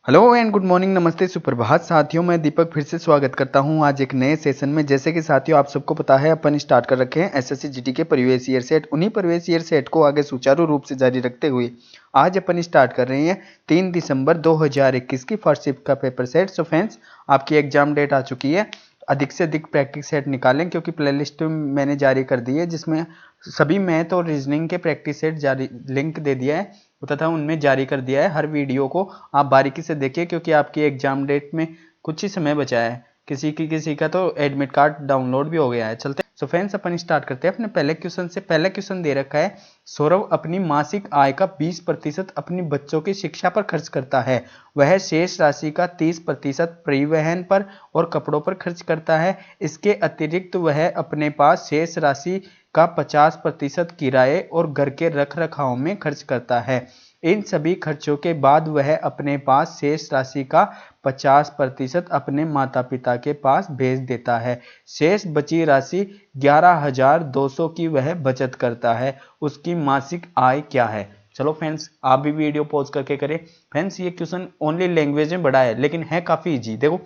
Hello and good morning, नमस्ते, सुप्रभात साथियों। मैं दीपक फिर से स्वागत करता हूं आज एक नए सेशन में। जैसे कि साथियों आप सबको पता है अपन स्टार्ट कर रखे हैं एसएससी जीडी के प्रीवियस ईयर सेट। उन्हीं प्रीवियस ईयर सेट को आगे सुचारू रूप से जारी रखते हुए आज अपन स्टार्ट कर रहे हैं 3 दिसंबर 2021 की फर्स्ट शिफ्ट का पेपर सेट। सो फ्रेंड्स, आपकी एग्जाम डेट आ चुकी है। अधिक से अधिक प्रैक्टिस सेट निकालें क्योंकि प्लेलिस्ट मैंने जारी कर दी है जिसमें सभी मैथ और रीजनिंग के प्रैक्टिस सेट जारी लिंक दे दिया है तथा उनमें जारी कर दिया है। हर वीडियो को आप बारीकी से देखिए क्योंकि आपकी एग्जाम डेट में कुछ ही समय बचा है। किसी का तो एडमिट कार्ड डाउनलोड भी हो गया है। चलते सो फ्रेंड्स, अपन स्टार्ट करते हैं अपने पहले क्वेश्चन से। पहला क्वेश्चन दे रखा है, सौरभ अपनी मासिक आय का 20% अपनी बच्चों की शिक्षा पर खर्च करता है। वह शेष राशि का 30% परिवहन पर और कपड़ों पर खर्च करता है। इसके अतिरिक्त वह अपने पास शेष राशि का 50% किराए और घर के रख रखाव में खर्च करता है। इन सभी खर्चों के बाद वह अपने पास शेष राशि का 50% अपने माता पिता के पास भेज देता है। शेष बची राशि 11,200 की वह बचत करता है। उसकी मासिक आय क्या है? चलो फ्रेंड्स, आप भी वीडियो पॉज करके करें। फ्रेंड्स, ये क्वेश्चन ओनली लैंग्वेज में बड़ा है लेकिन है काफी इजी। देखो,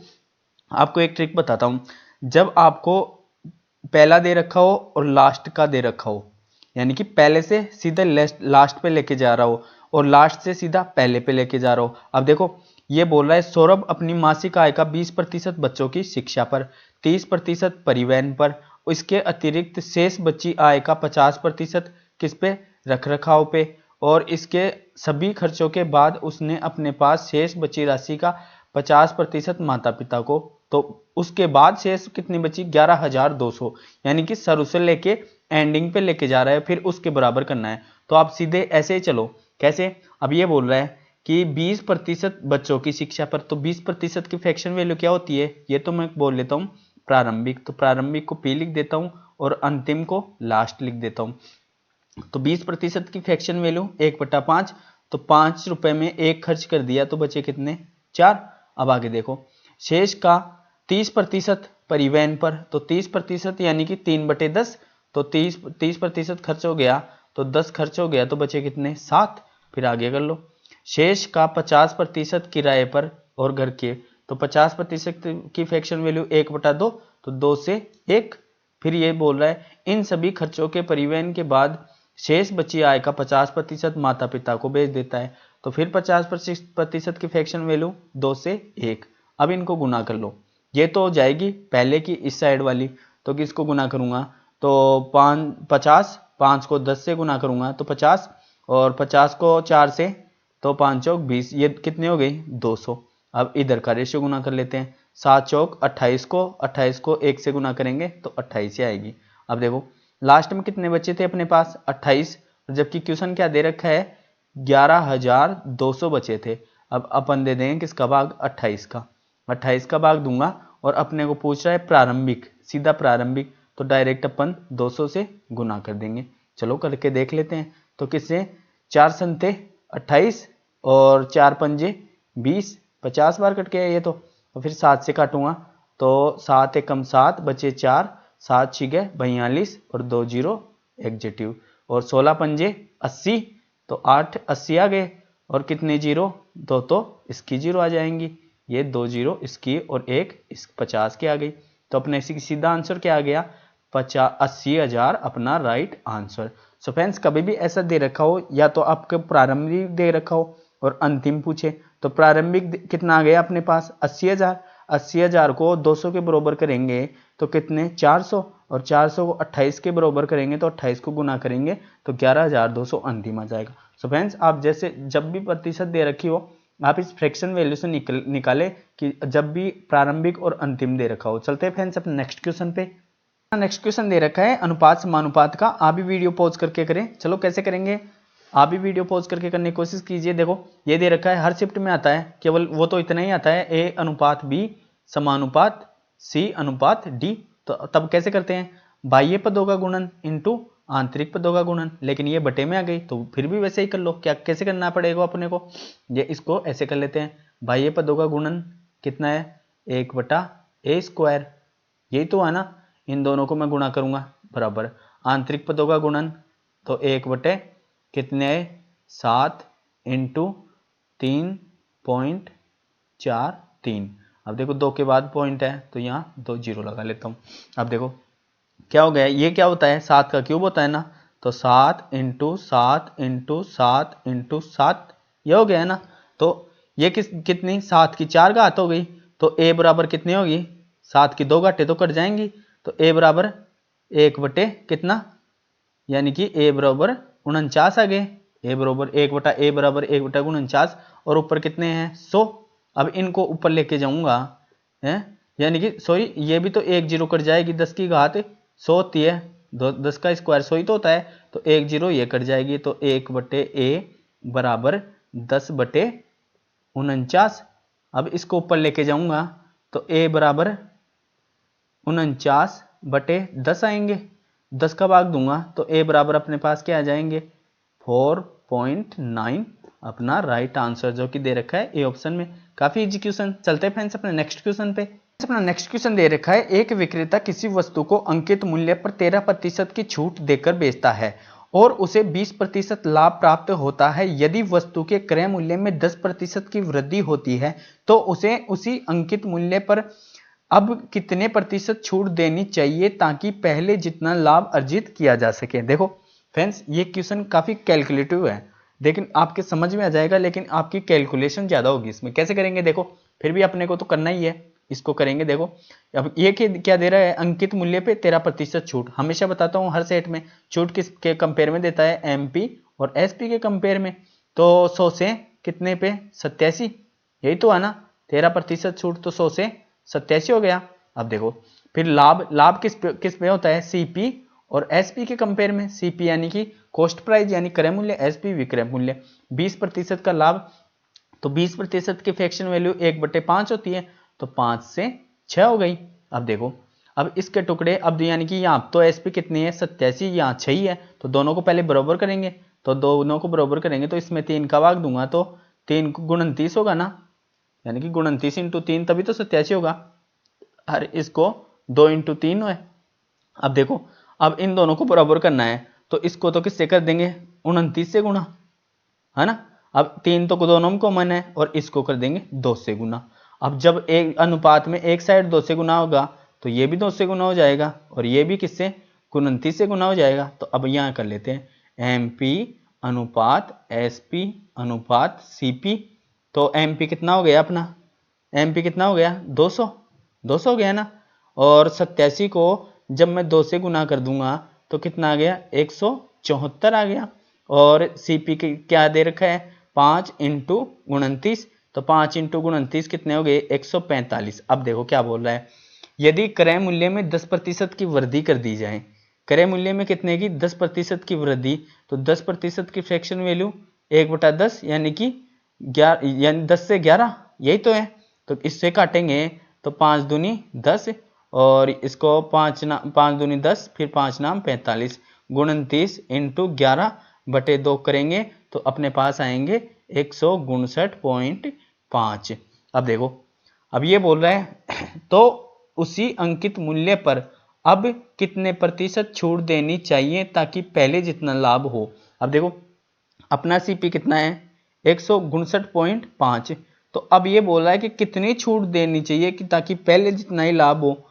आपको एक ट्रिक बताता हूं। जब आपको पहला दे रखा हो और लास्ट का दे रखा हो, यानी कि पहले से सीधा लास्ट पे लेके जा रहा हो और लास्ट से सीधा पहले पे लेके जा रहा हो। अब देखो, ये बोल रहा है सौरभ अपनी मासिक आय का 20% बच्चों की शिक्षा पर, 30% परिवहन पर, इसके अतिरिक्त शेष बची आय का 50% किस पे? रख रखाव पे। और इसके सभी खर्चों के बाद उसने अपने पास शेष बची राशि का 50% माता पिता को। तो उसके बाद शेष कितनी बची? 11,200, यानी कि शुरू से लेके एंडिंग पे लेके जा रहा है, फिर उसके बराबर करना है। तो आप सीधे ऐसे ही चलो। कैसे? अब ये बोल रहा है कि 20% बच्चों की शिक्षा पर, तो 20% की फ्रैक्शन वैल्यू क्या होती है? ये तो मैं बोल लेता हूँ प्रारंभिक। तो प्रारंभिक को पी लिख देता हूँ और अंतिम को लास्ट लिख देता हूँ। तो 20% की फ्रैक्शन वैल्यू 1/5। तो 5 रुपए में एक खर्च कर दिया तो बचे कितने? 4। अब आगे देखो, शेष का 30% परिवहन पर, तो 30% यानी कि 3/10। तो 30% खर्च हो गया तो 10 खर्च हो गया तो बचे कितने? 7। फिर आगे कर लो, शेष का 50% किराए पर और घर के, तो 50% की फ्रैक्शन वैल्यू 1/2, तो 2 से 1। फिर ये बोल रहा है इन सभी खर्चों के परिवहन के बाद शेष बची आय का 50% माता पिता को भेज देता है। तो फिर 50% की फ्रैक्शन वैल्यू 2 से 1। अब इनको गुना कर लो। ये तो हो जाएगी पहले की इस साइड वाली, तो किसको गुना करूंगा? तो 50, 5 को 10 से गुना करूंगा तो 50, और 50 को 4 से, तो 5 चौक 20। ये कितनी हो गई? 200। अब इधर का रेशियो गुना कर लेते हैं। 7 चौक 28 को 1 से गुना करेंगे तो 28 ही आएगी। अब देखो, लास्ट में कितने बचे थे अपने पास? 28। जबकि क्वेश्चन क्या दे रखा है? 11,200 बचे थे। अब अपन दे देंगे किसका भाग? 28 का। 28 का भाग दूंगा और अपने को पूछ रहा है प्रारंभिक, सीधा प्रारंभिक, तो डायरेक्ट अपन 200 से गुना कर देंगे। चलो करके देख लेते हैं। तो किससे? 4 संते 28 और 4 पंजे 20, 50 बार कट गया ये तो। फिर 7 से काटूंगा तो 7 एकम 7 बचे 4, 7 छिगे 42 और 2 जीरो एग्जेटिव, और 16 पंजे 80, तो 8 80 आ गए और कितने जीरो? 2 तो इसकी जीरो आ जाएंगी। ये 2 जीरो इसकी और एक इस 50 की आ गई। तो अपने सीधा आंसर क्या आ गया? 80,000 अपना राइट आंसर। सो फ्रेंड्स, कभी भी ऐसा दे रखा हो या तो आपके प्रारंभिक दे रखा हो और अंतिम पूछे, तो प्रारंभिक कितना आ गया अपने पास? 80,000। 80,000 को 200 के बराबर करेंगे तो कितने? 400, और 400 को 28 के बराबर करेंगे तो 28 को गुना करेंगे तो 11,200 अंतिम आ जाएगा। सो फ्रेंड्स, आप जैसे जब भी प्रतिशत दे रखी हो आप इस फ्रैक्शन वैल्यू से निकाले कि जब भी प्रारंभिक और अंतिम दे रखा हो। चलते हैं फ्रेंड्स अपने नेक्स्ट क्वेश्चन पे। नेक्स्ट क्वेश्चन दे रखा है अनुपात समानुपात का। आप भी वीडियो पॉज करके करें। चलो कैसे करेंगे? आप भी वीडियो पॉज करके करने की कोशिश कीजिए। देखो, ये दे रखा है, हर शिफ्ट में आता है, केवल वो तो इतना ही आता है, ए अनुपात बी समानुपात सी अनुपात डी। तो तब कैसे करते हैं? बाह्य पदों का गुणन इंटू आंतरिक पदों का गुणन। लेकिन ये बटे में आ गई तो फिर भी वैसे ही कर लो। क्या कैसे करना पड़ेगा अपने को? ये इसको ऐसे कर लेते हैं, बाह्य पदों का गुणन कितना है? 1/a²। यही तो है ना। इन दोनों को मैं गुणा करूंगा बराबर। आंतरिक पदों का गुणन तो 1 कितने? 7 इंटू 3.5 4 3। अब देखो 2 के बाद पॉइंट है तो यहाँ 2 जीरो लगा लेता हूँ। अब देखो क्या हो गया, ये क्या होता है 7 का क्यूब होता है ना, तो 7 इंटू 7 इंटू 7 इंटू 7 ये हो गया है ना। तो ये कितनी 7 की 4 घात हो गई, तो a बराबर कितनी होगी 7 की 2 घाटें तो कट जाएंगी, तो a बराबर 1 बटे कितना, यानी कि a बराबर 49 आ गए। a बराबर 1 बटा a बराबर 1 बटा 49 और ऊपर कितने हैं 100। अब इनको ऊपर लेके जाऊंगा है, यानी कि सॉरी ये भी तो 1 जीरो कट जाएगी, 10 की घात 100 होती है, 10 का स्क्वायर 100 ही तो होता है, तो 1 जीरो ये कट जाएगी, तो 1 बटे a बराबर 10 बटे 49। अब इसको ऊपर लेके जाऊंगा तो a बराबर 49 बटे 10 आएंगे, 10 का भाग दूंगा तो a बराबर अपने पास क्या आ जाएंगे 4.9 अपना राइट आंसर जो कि दे रखा है ए ऑप्शन में। काफी इजी क्वेश्चन। चलते हैं फ्रेंड्स अपने नेक्स्ट क्वेश्चन पे। अपना नेक्स्ट क्वेश्चन दे रखा है, एक विक्रेता किसी वस्तु को अंकित मूल्य पर 13% की छूट देकर बेचता है और उसे 20% लाभ प्राप्त होता है। यदि वस्तु के क्रय मूल्य में 10% की वृद्धि होती है तो उसे उसी अंकित मूल्य पर अब कितने प्रतिशत छूट देनी चाहिए ताकि पहले जितना लाभ अर्जित किया जा सके। देखो फ्रेंड्स ये क्वेश्चन काफी कैलकुलेटिव है, लेकिन आपके समझ में आ जाएगा, लेकिन आपकी कैलकुलेशन ज्यादा होगी इसमें। कैसे करेंगे देखो, फिर भी अपने को तो करना ही है, इसको करेंगे। देखो अब ये क्या दे रहा है, अंकित मूल्य पे 13% छूट। हमेशा बताता हूँ हर सेट में छूट किसके कंपेयर में देता है, एमपी और एसपी के कंपेयर में। तो 100 से कितने पे 87, यही तो है ना, 13% छूट तो 100 से 87 हो गया। अब देखो फिर लाभ किस पे होता है, सीपी और एसपी के कंपेयर में। सीपी यानी कि कॉस्ट प्राइस यानी क्रय मूल्य, एसपी विक्रय मूल्य। 20% का लाभ, तो 20% की फ्रैक्शन वैल्यू 1/5 होती है, तो 5 से 6 हो गई। अब देखो अब इसके टुकड़े, अब यानी कि यहाँ तो एसपी कितनी है 87, यहाँ 6 ही है, तो दोनों को पहले बराबर करेंगे। तो दोनों को बराबर करेंगे तो इसमें 3 का भाग दूंगा तो 3 29 होगा ना, यानी कि 29 इंटू 3 तभी तो 87 होगा। और इसको 2 इंटू 3 है। अब देखो अब इन दोनों को बराबर करना है, तो इसको तो किससे कर देंगे 29 से गुणा, है ना। अब 3 तो दोनों में कॉमन है और इसको कर देंगे 2 से गुना। अब जब एक अनुपात में एक साइड 2 से गुना होगा तो ये भी 2 से गुना हो जाएगा और ये भी किससे 29 से गुना हो जाएगा। तो अब यहाँ कर लेते हैं एमपी अनुपात एसपी अनुपात सीपी। तो एमपी कितना हो गया अपना, एमपी कितना हो गया 200 हो गया ना, और 87 को जब मैं 2 से गुना कर दूंगा तो कितना आ गया 174 आ गया। और सीपी क्या दे रखा है 5 इंटू 29, तो 5 इंटू 29 कितने हो गए 145। अब देखो क्या बोल रहा है, यदि क्रय मूल्य में 10% की वृद्धि कर दी जाए, क्रय मूल्य में कितने की 10% की वृद्धि, तो 10% की फ्रैक्शन वैल्यू 1/10 यानी कि 11, यानी 10 से 11 यही तो है। तो इससे काटेंगे तो 5 दूनी 10 और इसको 5 दूनी 10, फिर 5 नाम 45, 29 इंटू 11/2 करेंगे तो अपने पास आएंगे 159.5। अब देखो अब ये बोल रहा है तो उसी अंकित मूल्य पर अब कितने प्रतिशत छूट देनी चाहिए ताकि पहले जितना लाभ हो। अब देखो अपना सीपी कितना है 159.5, तो अब ये बोल रहा है कि कितनी छूट देनी चाहिए कि ताकि पहले जितना ही लाभ हो,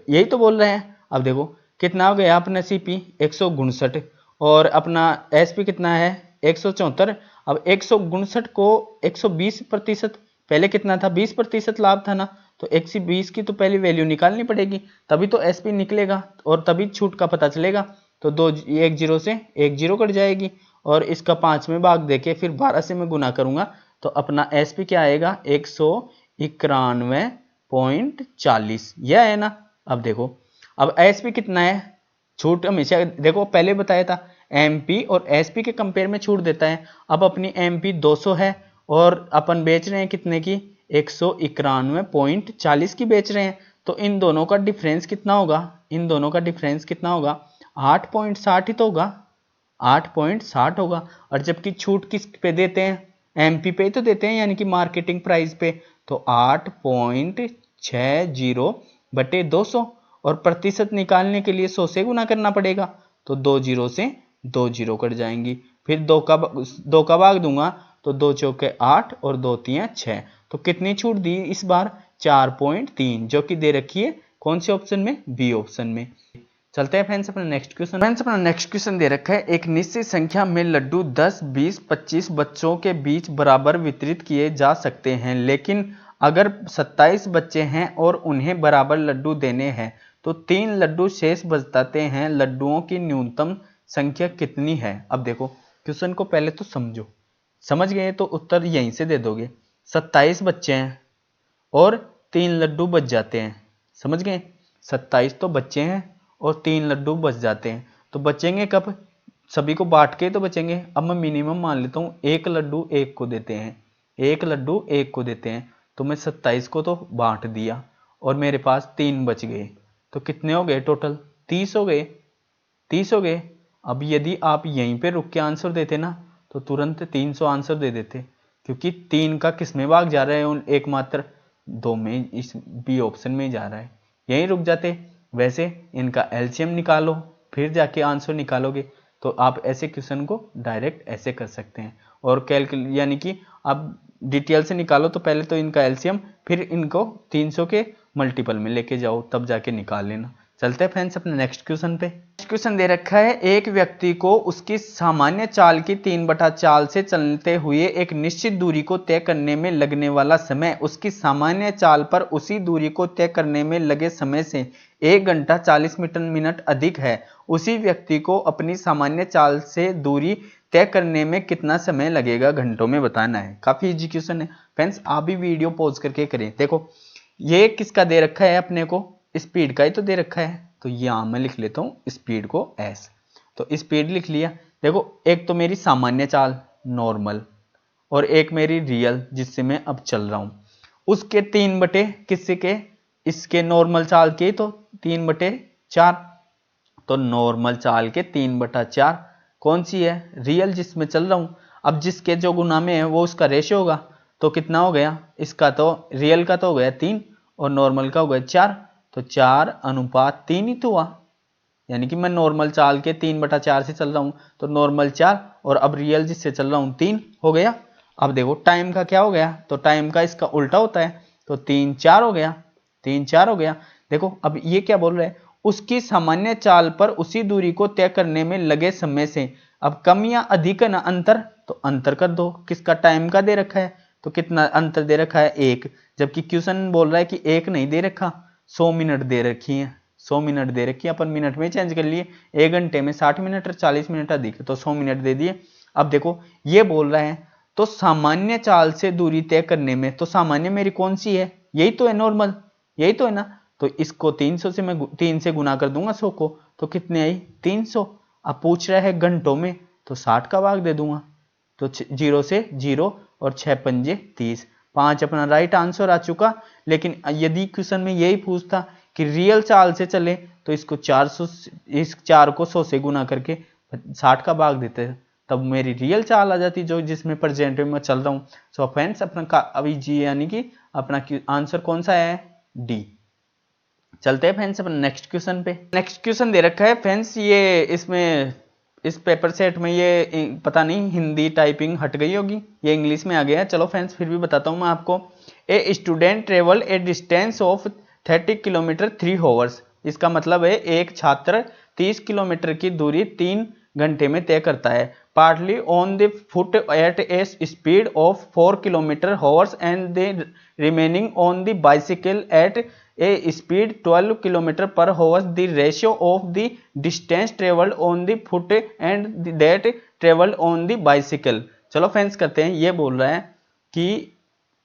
यही तो बोल रहे हैं। अब देखो कितना हो गया अपना सीपी 159 और अपना एसपी कितना है 174। अब 159 को 120%, पहले कितना था 20% लाभ था ना, तो 120 की तो पहले वैल्यू निकालनी पड़ेगी, तभी तो एसपी निकलेगा और तभी छूट का पता चलेगा। तो 1 जीरो से 1 जीरो कट जाएगी और इसका 5 में भाग देके फिर 12 से मैं गुना करूंगा तो अपना एसपी क्या आएगा 191.40, यह है ना। अब देखो अब एसपी कितना है, छूट हमेशा देखो पहले बताया था एमपी और एसपी के कंपेयर में छूट देता है। अब अपनी एमपी 200 है और अपन बेच रहे हैं कितने की 191.40 की बेच रहे हैं, तो इन दोनों का डिफरेंस कितना होगा, इन दोनों का डिफरेंस कितना होगा 8.60 ही तो होगा, 8.60 होगा। और जबकि छूट किस पे देते हैं, एमपी पे तो देते हैं यानी कि मार्केटिंग प्राइस पे, तो 8.60/200 और प्रतिशत निकालने के लिए 100 से गुना करना पड़ेगा, तो 2 जीरो से 2 जीरो कट जाएंगी, फिर 2 का भाग दूंगा तो 2 चौके 8 और 2 तियां 6। तो कितनी छूट दी इस बार? 4.3, जो कि दे रखी है कौन से ऑप्शन में? बी ऑप्शन में। चलते हैं फ्रेंड्स अपना नेक्स्ट क्वेश्चन। फ्रेंड्स अपना नेक्स्ट क्वेश्चन दे रखा है, एक निश्चित संख्या में लड्डू 10, 20, 25 बच्चों के बीच बराबर वितरित किए जा सकते हैं, लेकिन अगर 27 बच्चे हैं और उन्हें बराबर लड्डू देने हैं तो 3 लड्डू शेष बचते हैं, लड्डुओं की न्यूनतम संख्या कितनी है? अब देखो क्वेश्चन को पहले तो समझो, समझ गए तो उत्तर यहीं से दे दोगे। 27 बच्चे हैं और 3 लड्डू बच जाते हैं, समझ गए? 27 तो बच्चे हैं और 3 लड्डू बच जाते हैं, तो बचेंगे कब? सभी को बांट के तो बचेंगे। अब मैं मिनिमम मान लेता हूँ, एक लड्डू एक को देते हैं, एक लड्डू एक को देते हैं, तो मैं 27 को तो बांट दिया और मेरे पास 3 बच गए, तो कितने हो गए टोटल? 30 हो गए, 30 हो गए। अब यदि आप यहीं पे रुक के आंसर देते ना तो तुरंत 300 आंसर दे देते, क्योंकि 3 का किस में भाग जा रहा है? एकमात्र 2 में, इस बी ऑप्शन में जा रहा है, यहीं रुक जाते। वैसे इनका एलसीएम निकालो फिर जाके आंसर निकालोगे, तो आप ऐसे क्वेश्चन को डायरेक्ट ऐसे कर सकते हैं। और कैलकुलेट यानी कि आप डिटेल से निकालो तो पहले तो इनका एलसीएम, फिर इनको 300 के मल्टीपल में लेके जाओ, तब जाके निकाल लेना। चलते हैं फ्रेंड्स अपने नेक्स्ट क्वेश्चन पे। नेक्स्ट क्वेश्चन दे रखा है, एक व्यक्ति को उसकी सामान्य चाल की 3/4 से चलते हुए एक निश्चित दूरी को तय करने में लगने वाला समय उसकी सामान्य चाल पर उसी दूरी को तय करने में लगे समय से 1 घंटा 40 मिनट अधिक है। उसी व्यक्ति को अपनी सामान्य चाल से दूरी तय करने में कितना समय लगेगा घंटों में बताना है। काफी इजी क्वेश्चन है फ्रेंड्स, आप भी वीडियो पॉज करके करें। देखो ये किसका दे रखा है अपने को? स्पीड का ही तो दे रखा है, तो यहां मैं लिख लेता हूं स्पीड को एस, तो स्पीड लिख लिया। देखो एक तो मेरी सामान्य चाल नॉर्मल और एक मेरी रियल जिससे मैं अब चल रहा हूं, उसके 3 बटे किससे के? इसके नॉर्मल चाल के, तो 3/4, तो नॉर्मल चाल के 3/4 कौन सी है? रियल जिसमें चल रहा हूं। अब जिसके जो गुना में है वो उसका रेशियो होगा, तो कितना हो गया? इसका तो रियल का तो हो गया 3 और नॉर्मल का हो गया 4, तो 4:3 ही तो हुआ। यानी कि मैं नॉर्मल चाल के 3/4 से चल रहा हूं, तो नॉर्मल 4 और अब रियल जिससे चल रहा हूं 3 हो गया। अब देखो टाइम का क्या हो गया? तो टाइम का इसका उल्टा होता है, तो 3/4 हो गया, 3/4 हो गया। देखो अब ये क्या बोल रहे हैं? उसकी सामान्य चाल पर उसी दूरी को तय करने में लगे समय से, अब कम या अधिक है ना अंतर, तो अंतर कर दो। किसका? टाइम का दे रखा है, तो कितना अंतर दे रखा है? 1, जबकि क्वेश्चन बोल रहा है कि 1 नहीं दे रखा, 100 मिनट दे रखी है, 100 मिनट दे रखी है, अपन मिनट में चेंज कर लिए। 1 घंटे में 60 मिनट और 40 मिनट अधिक, तो 100 मिनट दे दिए। अब देखो ये बोल रहा है तो सामान्य चाल से दूरी तय करने में, तो सामान्य मेरी कौन सी है? यही तो है, नॉर्मल, यही तो है ना। तो इसको 300 से मैं 3 से गुना कर दूंगा 100 को, तो कितने आई? 300। अब पूछ रहा है घंटों में, तो 60 का भाग दे दूंगा, तो 0 से 0 और 6 पंजे 30, 5 अपना राइट आंसर आ चुका। लेकिन यदि क्वेश्चन में यही पूछता कि रियल चाल से चले, तो इसको 400, इस 4 को 100 से गुना करके 60 का भाग देते, तब मेरी रियल चाल आ जाती जो जिसमें प्रेजेंट में मैं चल रहा हूँ। सो फ्रेंड्स अपना अभी जी यानी कि अपना आंसर कौन सा है? डी। चलते हैं फ्रेंड्स अपना नेक्स्ट क्वेश्चन पे। नेक्स्ट क्वेश्चन दे रखा है फ्रेंड्स, ये इसमें इस पेपर सेट में ये पता नहीं हिंदी टाइपिंग हट गई होगी, ये इंग्लिश में आ गया है। चलो फ्रेंड्स फिर भी बताता हूँ मैं आपको। A student travel A distance of 30 kilometre 3 hours, इसका मतलब है एक छात्र 30 किलोमीटर की दूरी 3 घंटे में तय करता है। Partly on the foot at a speed of 4 kilometre hours and the remaining on the bicycle at a speed 12 km per hour, the ratio of the distance traveled on the foot and that traveled on the bicycle। चलो friends करते हैं। ये बोल रहा है कि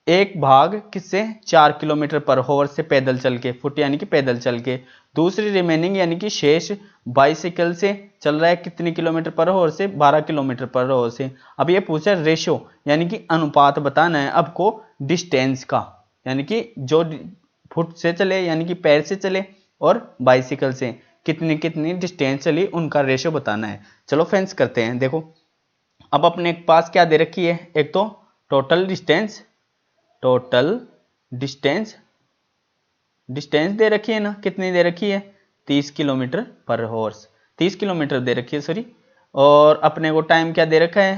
एक भाग किससे? 4 किलोमीटर पर होवर से पैदल चल के, फुट यानी कि पैदल चल के, दूसरी रिमेनिंग यानी कि शेष बाइसिकल से चल रहा है कितने किलोमीटर पर होवर से? 12 किलोमीटर पर होवर से। अब ये पूछा रेशियो यानी कि अनुपात बताना है आपको डिस्टेंस का, यानी कि जो फुट से चले यानी कि पैर से चले और बाइसिकल से कितनी कितनी डिस्टेंस चली उनका रेशियो बताना है। चलो फ्रेंड्स करते हैं। देखो अब अपने पास क्या दे रखी है? एक तो टोटल डिस्टेंस, टोटल डिस्टेंस दे रखी है ना, कितनी दे रखी है? 30 किलोमीटर पर हॉर्स, 30 किलोमीटर दे रखी है सॉरी। और अपने को टाइम क्या दे रखा है?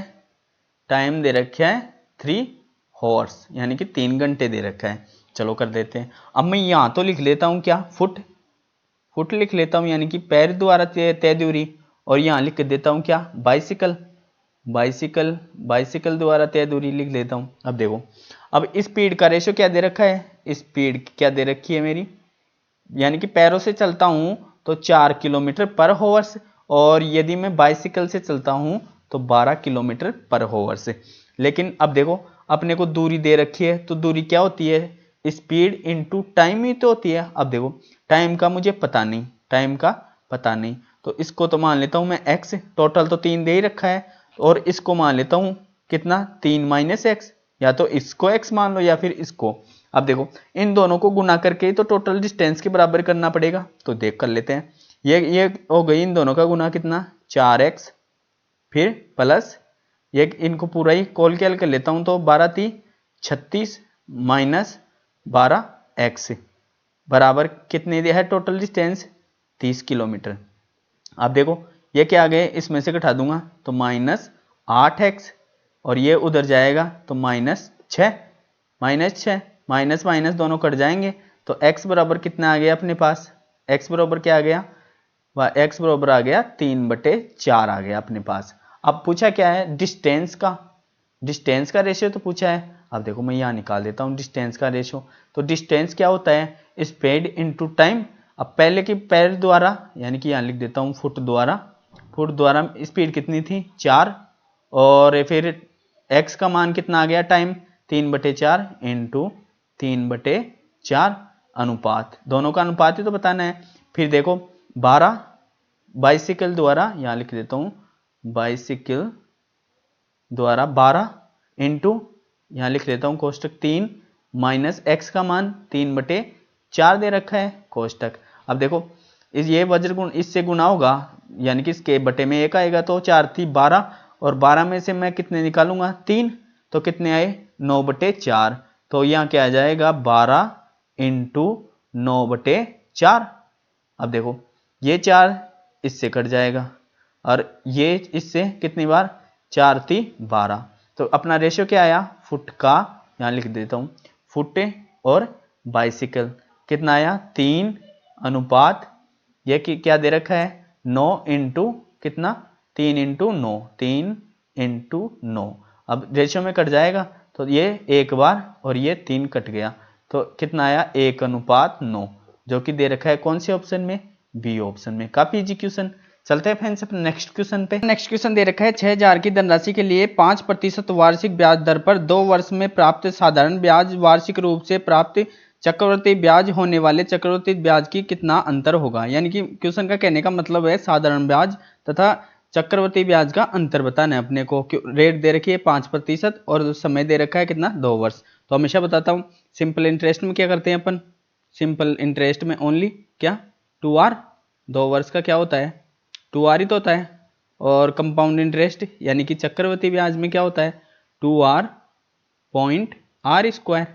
टाइम दे रखा है 3 हॉर्स, यानी कि 3 घंटे दे रखा है। चलो कर देते हैं। अब मैं यहाँ तो लिख लेता हूँ क्या, फुट, फुट लिख लेता हूँ, यानी कि पैर द्वारा तय दूरी। और यहाँ लिख देता हूँ क्या, बाइसिकल, बाइसिकल, बाइसिकल द्वारा तय दूरी लिख लेता हूँ। अब देखो, अब स्पीड का रेशो क्या दे रखा है, स्पीड क्या दे रखी है मेरी, यानी कि पैरों से चलता हूँ तो 4 किलोमीटर पर हॉर्स, और यदि मैं बाइसिकल से चलता हूँ तो 12 किलोमीटर पर हॉर्स। लेकिन अब देखो, अपने को दूरी दे रखी है, तो दूरी क्या होती है, स्पीड इनटू टाइम ही तो होती है। अब देखो, टाइम का मुझे पता नहीं, टाइम का पता नहीं, तो इसको तो मान लेता हूँ मैं x, टोटल तो 3 दे ही रखा है, और इसको मान लेता हूँ कितना, 3 माइनस एक्स, या तो इसको x मान लो या फिर इसको। अब देखो, इन दोनों को गुना करके तो टोटल डिस्टेंस के बराबर करना पड़ेगा, तो देख कर लेते हैं। ये हो गई, इन दोनों का गुना कितना, 4x, फिर प्लस ये, इनको पूरा ही कॉल कैल कर लेता हूं, तो 12 3 36 माइनस 12x बराबर कितने दिया है टोटल डिस्टेंस, 30 किलोमीटर। अब देखो, ये क्या आ गए, इसमें से घटा दूंगा तो माइनस 8x, और ये उधर जाएगा तो माइनस 6, माइनस 6, माइनस माइनस दोनों कट जाएंगे, तो x बराबर कितना आ गया अपने पास, x बराबर क्या आ गया, वह x बराबर आ गया 3/4 आ गया अपने पास। अब पूछा क्या है, डिस्टेंस का, डिस्टेंस का रेशियो तो पूछा है। अब देखो, मैं यहाँ निकाल देता हूँ डिस्टेंस का रेशियो। तो डिस्टेंस क्या होता है, स्पीड इनटू टाइम। अब पहले की पैर द्वारा, यानी कि यहाँ लिख देता हूँ फुट द्वारा, फुट द्वारा स्पीड कितनी थी 4, और फिर x का मान कितना आ गया टाइम, 3/4 इंटू 3/4 अनुपात, दोनों का अनुपात ही तो बताना है। फिर देखो 12 बाइसिकल द्वारा, यहाँ लिख देता हूँ बाइसिकल द्वारा 12 इंटू, यहाँ लिख लेता हूँ कोष्टक 3 माइनस एक्स का मान 3/4 दे रखा है कोष्टक। अब देखो, ये वज्र गुण इससे गुना होगा, यानी कि इसके बटे में 1 आएगा, तो 4 थी 12, और 12 में से मैं कितने निकालूंगा 3, तो कितने आए 9/4, तो यहाँ क्या आ जाएगा 12 इंटू 9/4। अब देखो, ये 4 इससे कट जाएगा, और ये इससे कितनी बार, 4 थी 12, तो अपना रेशियो क्या आया फुट का, यहाँ लिख देता हूँ फुट और बाइसिकल कितना आया 3 अनुपात, ये क्या दे रखा है 9 इंटू कितना, 3 इंटू 9, 3 इंटू 9। अब रेशियो में कट जाएगा, तो ये 1 बार और ये 3 कट गया, तो कितना आया 1:9, जो कि दे रखा है कौन से ऑप्शन में, बी ऑप्शन में। काफी इजी क्वेश्चन। चलते हैं फ्रेंड्स अपने नेक्स्ट क्वेश्चन पे। नेक्स्ट क्वेश्चन दे रखा है 6000 की धनराशि के लिए 5% वार्षिक ब्याज दर पर 2 वर्ष में प्राप्त साधारण ब्याज, वार्षिक रूप से प्राप्त चक्रवृद्धि ब्याज होने वाले चक्रवृद्धि ब्याज की कितना अंतर होगा। यानी कि क्वेश्चन का कहने का मतलब है साधारण ब्याज तथा चक्रवृद्धि ब्याज का अंतर बताना है अपने को। रेट दे रखी है 5% और समय दे रखा है कितना 2 वर्ष। तो हमेशा बताता हूँ, सिंपल इंटरेस्ट में क्या करते हैं अपन, सिंपल इंटरेस्ट में ओनली क्या 2R, 2 वर्ष का क्या होता है 2R ही तो होता है। और कंपाउंड इंटरेस्ट यानी कि चक्रवृद्धि ब्याज में क्या होता है 2R पॉइंट R स्क्वायर।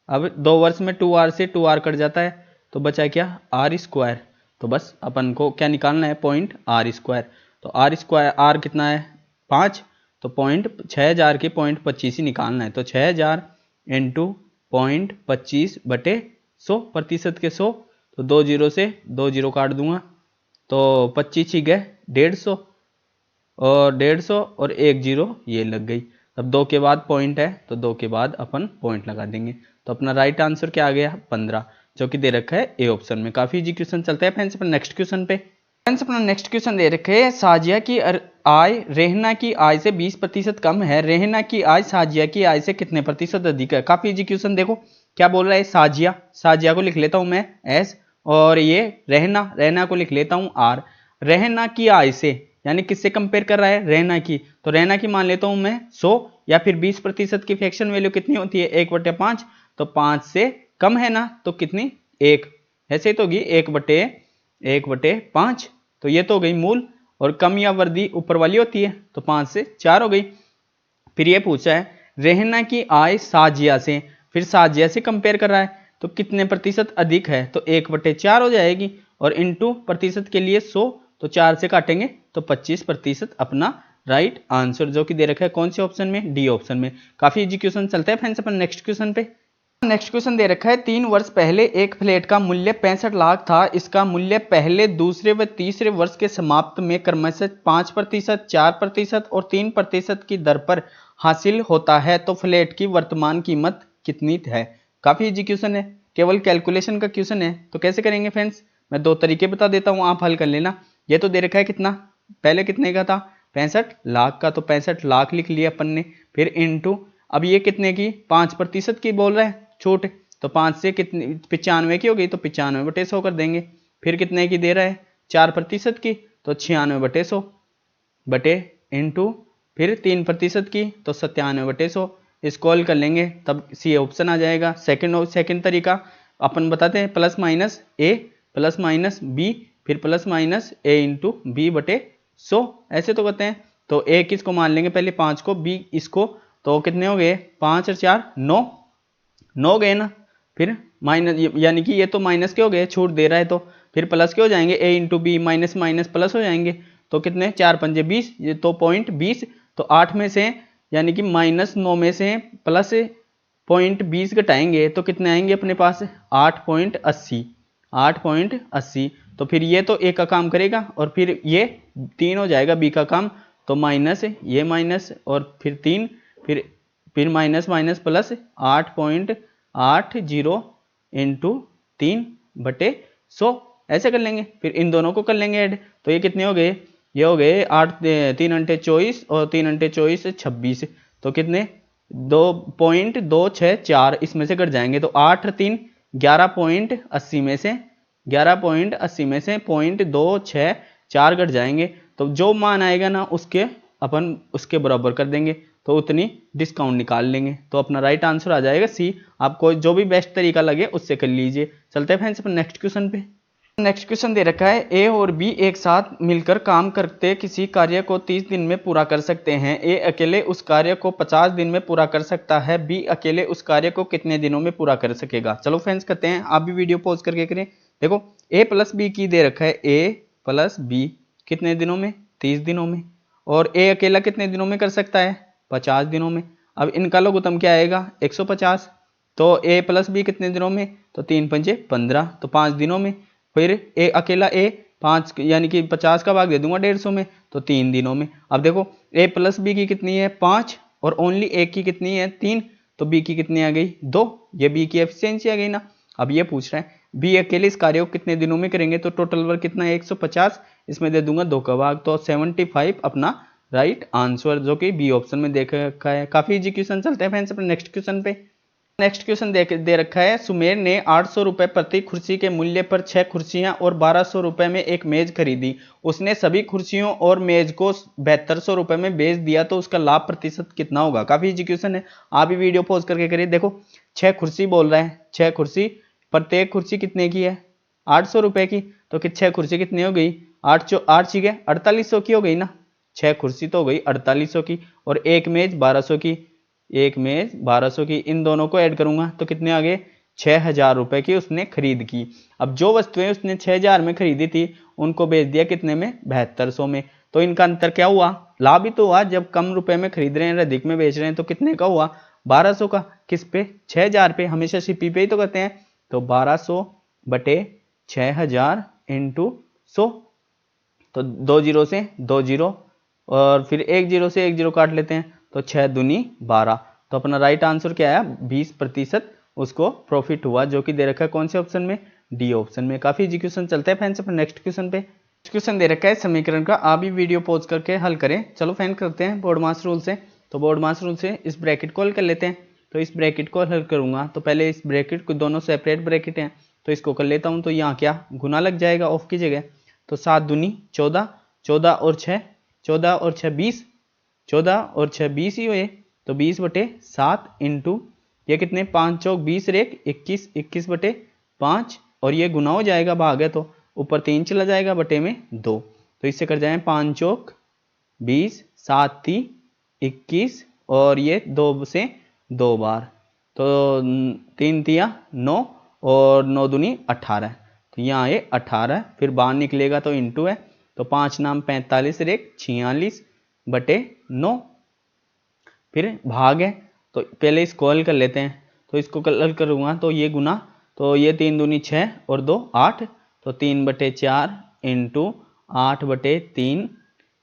अब 2 वर्ष में 2R से 2R कट जाता है, तो बचा क्या R स्क्वायर। तो बस अपन को क्या निकालना है पॉइंट R स्क्वायर। तो R स्क्वायर R कितना है 5, तो पॉइंट 6000 के पॉइंट 25 ही निकालना है। तो 6000 इंटू पॉइंट 25/100% के 100, तो 2 जीरो से 2 जीरो काट दूंगा, तो 25 ही गए 150, और 150 और 1 जीरो ये लग गई। अब 2 के बाद पॉइंट है, तो 2 के बाद अपन पॉइंट लगा देंगे। तो अपना राइट आंसर क्या आ गया 15, जो कि दे रखा है ए ऑप्शन में। काफी इजी क्वेश्चन। चलते हैं फ्रेंड्स अपने नेक्स्ट क्वेश्चन पे। फ्रेंड्स अपना नेक्स्ट क्वेश्चन दे रखे है साजिया की आय रेहना की आय से 20% कम है, रेहना की आय साजिया की आय से कितने प्रतिशत अधिक है। काफी इजी क्वेश्चन। देखो क्या बोल रहा है साजिया, साजिया को लिख लेता हूं मैं एस, और ये रहना, रहना को लिख लेता हूं आर। रहना की आय से यानी किससे कंपेयर कर रहा है रहना की, तो रहना की मान लेता हूं मैं 100, या फिर 20% की फ्रैक्शन वैल्यू कितनी होती है 1/5, तो 5 से कम है ना, तो कितनी 1, ऐसे तो होगी 1/5, तो ये तो हो गई मूल, और कम या वर्दी ऊपर वाली होती है, तो 5 से 4 हो गई। फिर ये पूछा है रहना की आय साजिया से, फिर साजिया से कंपेयर कर रहा है, तो कितने प्रतिशत अधिक है, तो 1/4 हो जाएगी, और इंटू प्रतिशत के लिए 100, तो 4 से काटेंगे तो 25% अपना राइट आंसर, जो कि दे रखा है कौन से ऑप्शन में, डी ऑप्शन में। काफी इजी क्वेश्चन। चलते हैं फ्रेंड्स अपन नेक्स्ट क्वेश्चन पे। नेक्स्ट क्वेश्चन दे रखा है 3 वर्ष पहले एक फ्लैट का मूल्य 65 लाख था। इसका मूल्य पहले, दूसरे व तीसरे वर्ष के समाप्त में क्रमशः 5%, 4% और 3% की दर पर हासिल होता है, तो फ्लैट की वर्तमान कीमत कितनी है। काफी इजी क्वेश्चन है, केवल कैलकुलेशन का क्वेश्चन है। तो कैसे करेंगे फ्रेंड्स, मैं दो तरीके बता देता हूं, आप हल कर लेना। ये तो दे रखा है कितना, पहले कितने का था, 65 लाख का, तो 65 लाख लिख लिया अपन ने। फिर इनटू, अब ये कितने की, 5% की बोल रहा है छूट, तो 5 से कितनी 95 की हो गई, तो 95/100 कर देंगे। फिर कितने की दे रहा है, 4% की, तो 96/100 बटे इनटू, फिर 3% की, तो 97/100। इसको हल कर लेंगे तब सी ऑप्शन आ जाएगा। सेकंड तरीका अपन बताते हैं, plus minus A plus minus B, फिर plus minus A into B बटे 100, ऐसे तो कहते हैं। तो ए किसको मान लेंगे, पहले 5 को, बी इसको, तो कितने हो गए, 5 और 4 9 गए ना। फिर माइनस, यानी कि ये तो माइनस के हो गए, छूट दे रहा है, तो फिर प्लस के हो जाएंगे, A into B, minus minus plus हो जाएंगे, तो कितने, 4 पंजे 20, ये तो पॉइंट 20, तो 8 में से, यानी कि -9 में से प्लस पॉइंट 20 घटाएंगे, तो कितने आएंगे अपने पास, 8.80, 8.80। तो फिर ये तो ए का काम करेगा, और फिर ये 3 हो जाएगा बी का काम, तो माइनस, ये माइनस, और फिर 3, फिर माइनस माइनस प्लस 8.80 इंटू 3/100, ऐसे कर लेंगे। फिर इन दोनों को कर लेंगे ऐड, तो ये कितने हो गए, ये हो गए 8 3 × 24 और 3 × 24 26, तो कितने 2.264 इसमें से कट जाएंगे, तो 8 3 11.80 में से 11.80 में से 0.264 कट जाएंगे, तो जो मान आएगा ना उसके अपन उसके बराबर कर देंगे, तो उतनी डिस्काउंट निकाल लेंगे, तो अपना राइट आंसर आ जाएगा सी। आपको जो भी बेस्ट तरीका लगे उससे कर लीजिए। चलते हैं फ्रेंड्स अपन नेक्स्ट क्वेश्चन पे। नेक्स्ट क्वेश्चन दे रखा है, ए और बी एक साथ मिलकर काम करते किसी कार्य को 30 दिन में पूरा कर सकते हैं। ए अकेले उस कार्य को 50 दिन में पूरा कर सकता है, बी अकेले उस कार्य को कितने दिनों में पूरा कर सकेगा। चलो फ्रेंड्स करते हैं, आप भी वीडियो पॉज करके करें। देखो ए प्लस बी की दे रखा है, ए प्लस बी कितने दिनों में, 30 दिनों में, और ए अकेला कितने दिनों में कर सकता है, 50 दिनों में। अब इनका लघुत्तम क्या आएगा, 150, तो ए प्लस बी कितने दिनों में, तो 3 पंजे 15, तो 5 दिनों में। फिर ए अकेला ए 5, यानी कि 50 का भाग दे दूंगा 150 में, तो 3 दिनों में। अब देखो ए प्लस बी की कितनी है, 5, और ओनली ए की कितनी है, 3, तो बी की कितनी आ गई, 2, ये बी की एफिशिएंसी आ गई ना। अब ये पूछ रहा है बी अकेले इस कार्य को कितने दिनों में करेंगे, तो टोटल वर्क कितना है 150, इसमें दे दूंगा 2 का भाग, तो 75 अपना राइट आंसर, जो कि बी ऑप्शन में देखा रखा है। काफी इजी क्वेश्चन। चलते हैं फ्रेंड्स अपने नेक्स्ट क्वेश्चन पे। नेक्स्ट क्वेश्चन दे रखा है, सुमेर ने 800 रुपए प्रति कुर्सी के मूल्य पर 6 कुर्सियां और 1200 रुपए में एक मेज खरीदी। उसने सभी कुर्सियों और मेज को 7200 रुपए में बेच दिया, तो उसका लाभ प्रतिशत कितना होगा। काफी इजी क्वेश्चन है, आप भी वीडियो पॉज करके करिए। देखो 6 कुर्सी बोल रहा है, 6 कुर्सी, प्रत्येक कुर्सी कितने की है, 800 रुपए की, तो 6 कुर्सी कितनी हो गई, 8 ठीक है 4800 की हो गई ना। 6 कुर्सी तो हो गई 4800 की, और एक मेज 1200 की, एक मेज 1200 की, इन दोनों को ऐड करूंगा तो कितने आ गए, 6000 रुपए की उसने खरीद की। अब जो वस्तुएं उसने 6000 में खरीदी थी उनको बेच दिया कितने में, 7200 में। तो इनका अंतर क्या हुआ, लाभ ही तो हुआ, जब कम रुपए में खरीद रहे हैं अधिक में बेच रहे हैं, तो कितने का हुआ, 1200 का। किस पे, 6000 पे, हमेशा सीपी पे ही तो कहते हैं। तो 1200 बटे 6000 इंटू 100, तो 2 जीरो से 2 जीरो, और फिर 1 जीरो से 1 जीरो काट लेते हैं, तो 6 दूनी 12, तो अपना राइट आंसर क्या आया, 20% उसको प्रॉफिट हुआ, जो कि दे रखा है कौन से ऑप्शन में, डी ऑप्शन में। काफी इजी क्वेश्चन। चलते हैं फ्रेंड्स अपने नेक्स्ट क्वेश्चन पे। नेक्स्ट क्वेश्चन दे रखा है समीकरण का, आप भी वीडियो पॉज करके हल करें। चलो फ्रेंड करते हैं बोर्ड मास रूल से। तो बोर्ड मास रूल से इस ब्रैकेट को हल कर लेते हैं। तो इस ब्रैकेट को हल करूंगा, तो पहले इस ब्रैकेट को, दोनों सेपरेट ब्रैकेट हैं, तो इसको कर लेता हूं, तो यहाँ क्या गुना लग जाएगा ऑफ की जगह, तो 7 दूनी 14, 14 और 6, 14 और 6 20, 14 और 6 20 ही हुए, तो 20 बटे 7 इंटू ये कितने, 5 चौक 20 रेक 21, 21 बटे 5, और ये गुना हो जाएगा, भाग है तो ऊपर 3 चला जाएगा, बटे में 2, तो इससे कर जाए 5 चौक 20, 7 ती 21, और ये 2 से 2 बार, तो 3 तिया 9, और 9 दूनी 18, तो यहाँ ये 18, फिर बाहर निकलेगा तो इंटू है, तो 5 नाम 45 रेक 46, बटे 9। फिर भाग है तो पहले इसको हल कर लेते हैं, तो इसको हल करूँगा तो ये गुना, तो ये 3 दूनी 6 और 2 8, तो 3/4 इंटू 8/3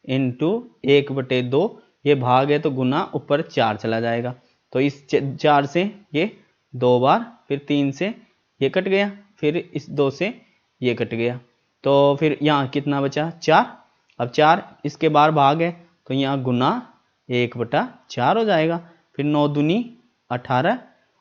इंटू 1/2, ये भाग है तो गुना ऊपर 4 चला जाएगा, तो इस 4 से ये 2 बार, फिर 3 से ये कट गया, फिर इस 2 से ये कट गया, तो फिर यहाँ कितना बचा 4। अब 4 इसके बार भाग है तो यहाँ गुना 1/4 हो जाएगा, फिर 9 दूनी 18,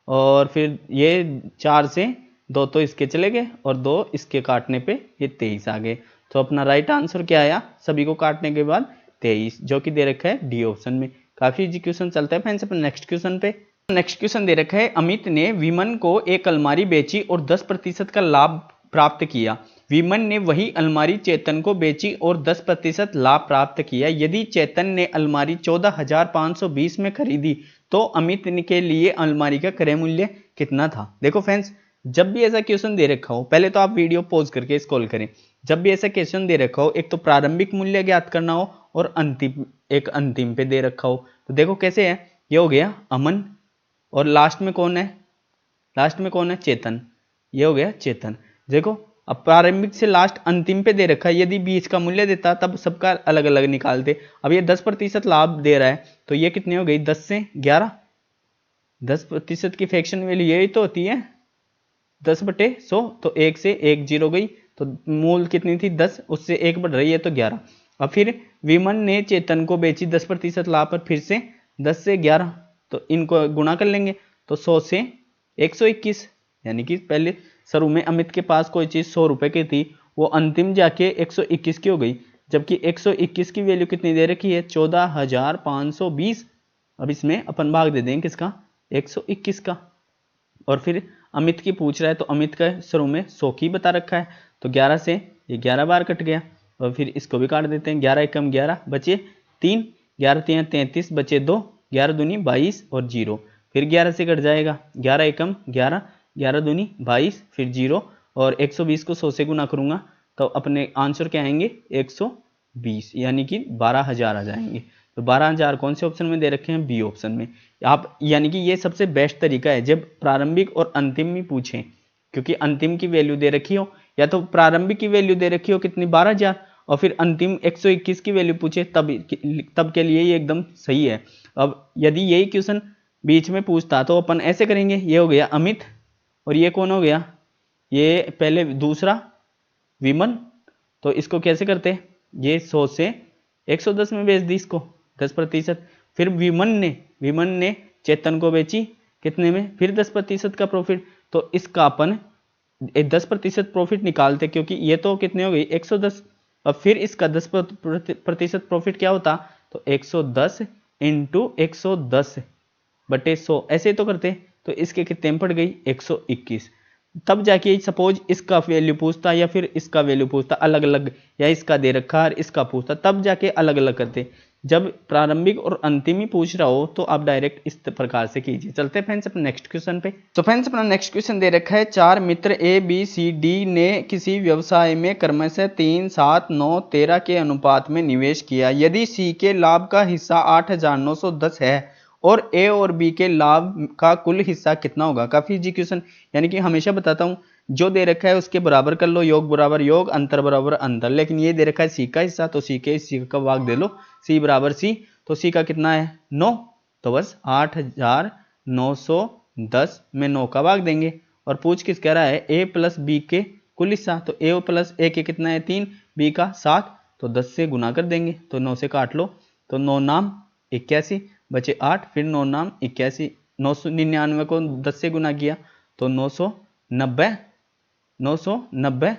और फिर ये 4 से 2 तो इसके चले गए और 2 इसके काटने पे ये 23 आ गए। तो अपना राइट आंसर क्या आया सभी को काटने के बाद 23, जो कि दे रखा है डी ऑप्शन में। काफी इजी क्वेश्चन चलता है फ्रेंड्स। अपने नेक्स्ट क्वेश्चन पे, नेक्स्ट क्वेश्चन दे रखा है अमित ने विमन को एक अलमारी बेची और 10% का लाभ प्राप्त किया। विमन ने वही अलमारी चेतन को बेची और 10% लाभ प्राप्त किया। यदि चेतन ने अलमारी 14,520 में खरीदी तो अमित के लिए अलमारी का क्रय मूल्य कितना था। देखो फ्रेंड्स, जब भी ऐसा क्वेश्चन दे रखा हो, पहले तो आप वीडियो पॉज करके स्क्रॉल करें। जब भी ऐसा क्वेश्चन दे रखा हो, एक तो प्रारंभिक मूल्य ज्ञात करना हो और अंतिम पे दे रखा हो। तो देखो कैसे है, ये हो गया अमन और लास्ट में कौन है, लास्ट में कौन है चेतन, ये हो गया चेतन। देखो अब प्रारंभिक से लास्ट अंतिम पे दे रखा है, यदि बीच का मूल्य देता तब सबका अलग अलग निकालते। अब ये 10% लाभ दे रहा है तो ये कितनी हो गई 10 से 11, 10% की फ्रैक्शन वैल्यू यही तो होती है 10/100, तो 1 से 1 जीरो गई, तो मूल कितनी थी 10, उससे 1 बढ़ रही है तो 11। अब फिर विमन ने चेतन को बेची 10% लाभ पर, फिर से 10 से 11, तो इनको गुणा कर लेंगे तो 100 से 121, यानी कि पहले शुरू में अमित के पास कोई चीज 100 रुपए की थी, वो अंतिम जाके 121 की हो गई, जबकि 121 की वैल्यू कितनी दे रखी है 14,520। अब इसमें अपन भाग दे देंगे किसका 121 का, और फिर अमित की पूछ रहा है तो अमित का शुरू में 100 की बता रखा है, तो 11 से ये 11 बार कट गया, और फिर इसको भी काट देते हैं। 11 एकम 11 बचे 3, 11 3 33 बचे 2, 11 दूनी 22 और 0, फिर 11 से कट जाएगा, 11 एकम 11, 11 दूनी 22 फिर 0, और 120 को 100 से गुना करूंगा तो अपने आंसर क्या आएंगे 120, यानी कि 12,000 आ जाएंगे। तो 12,000 कौन से ऑप्शन में दे रखे हैं बी ऑप्शन में। आप यानी कि ये सबसे बेस्ट तरीका है जब प्रारंभिक और अंतिम में पूछें, क्योंकि अंतिम की वैल्यू दे रखी हो या तो प्रारंभिक की वैल्यू दे रखी हो कितनी 12,000, और फिर अंतिम 121 की वैल्यू पूछे तब के लिए ये एकदम सही है। अब यदि यही क्वेश्चन बीच में पूछता तो अपन ऐसे करेंगे, ये हो गया अमित और ये कौन हो गया, ये पहले दूसरा विमन, तो इसको कैसे करते, ये 100 से 110 में बेच दी इसको 10%, फिर विमन ने चेतन को बेची कितने में, फिर 10% का प्रॉफिट, तो इसका अपन 10% प्रॉफिट निकालते, क्योंकि ये तो कितने हो गई 110, और फिर इसका 10% प्रॉफिट क्या होता, तो 110 इंटू 110/100 ऐसे तो करते, तो इसके कितने में पड़ गई 121। तब जाके सपोज इसका वैल्यू पूछता या फिर इसका वैल्यू पूछता अलग अलग, या इसका दे रखा और इसका पूछता, तब जाके अलग अलग करते। जब प्रारंभिक और अंतिम ही पूछ रहा हो तो आप डायरेक्ट इस प्रकार से कीजिए। चलते हैं फ्रेंड्स अपने नेक्स्ट क्वेश्चन पे। तो फ्रेंड्स अपना नेक्स्ट क्वेश्चन दे रखा है 4 मित्र ए बी सी डी ने किसी व्यवसाय में क्रमशः 3 7 9 13 के अनुपात में निवेश किया। यदि सी के लाभ का हिस्सा 8,910 है और ए और बी के लाभ का कुल हिस्सा कितना होगा। काफी इजी क्वेश्चन, यानी कि हमेशा बताता हूं जो दे रखा है उसके बराबर कर लो, योग बराबर योग, अंतर बराबर अंतर। लेकिन ये दे रखा है सी का हिस्सा, तो सी के हिस्से का भाग दे लो, सी बराबर सी, तो सी का कितना है 9, तो बस 8,910 में 9 का भाग देंगे। और पूछ किस कह रहा है ए प्लस बी के कुल हिस्सा, तो ए प्लस ए के कितना है 3, बी का 7, तो 10 से गुना कर देंगे, तो 9 से काट लो, तो 9 नाम 81 बचे 8, फिर 9 नाम 81, 999 को 10 से गुना किया तो 990,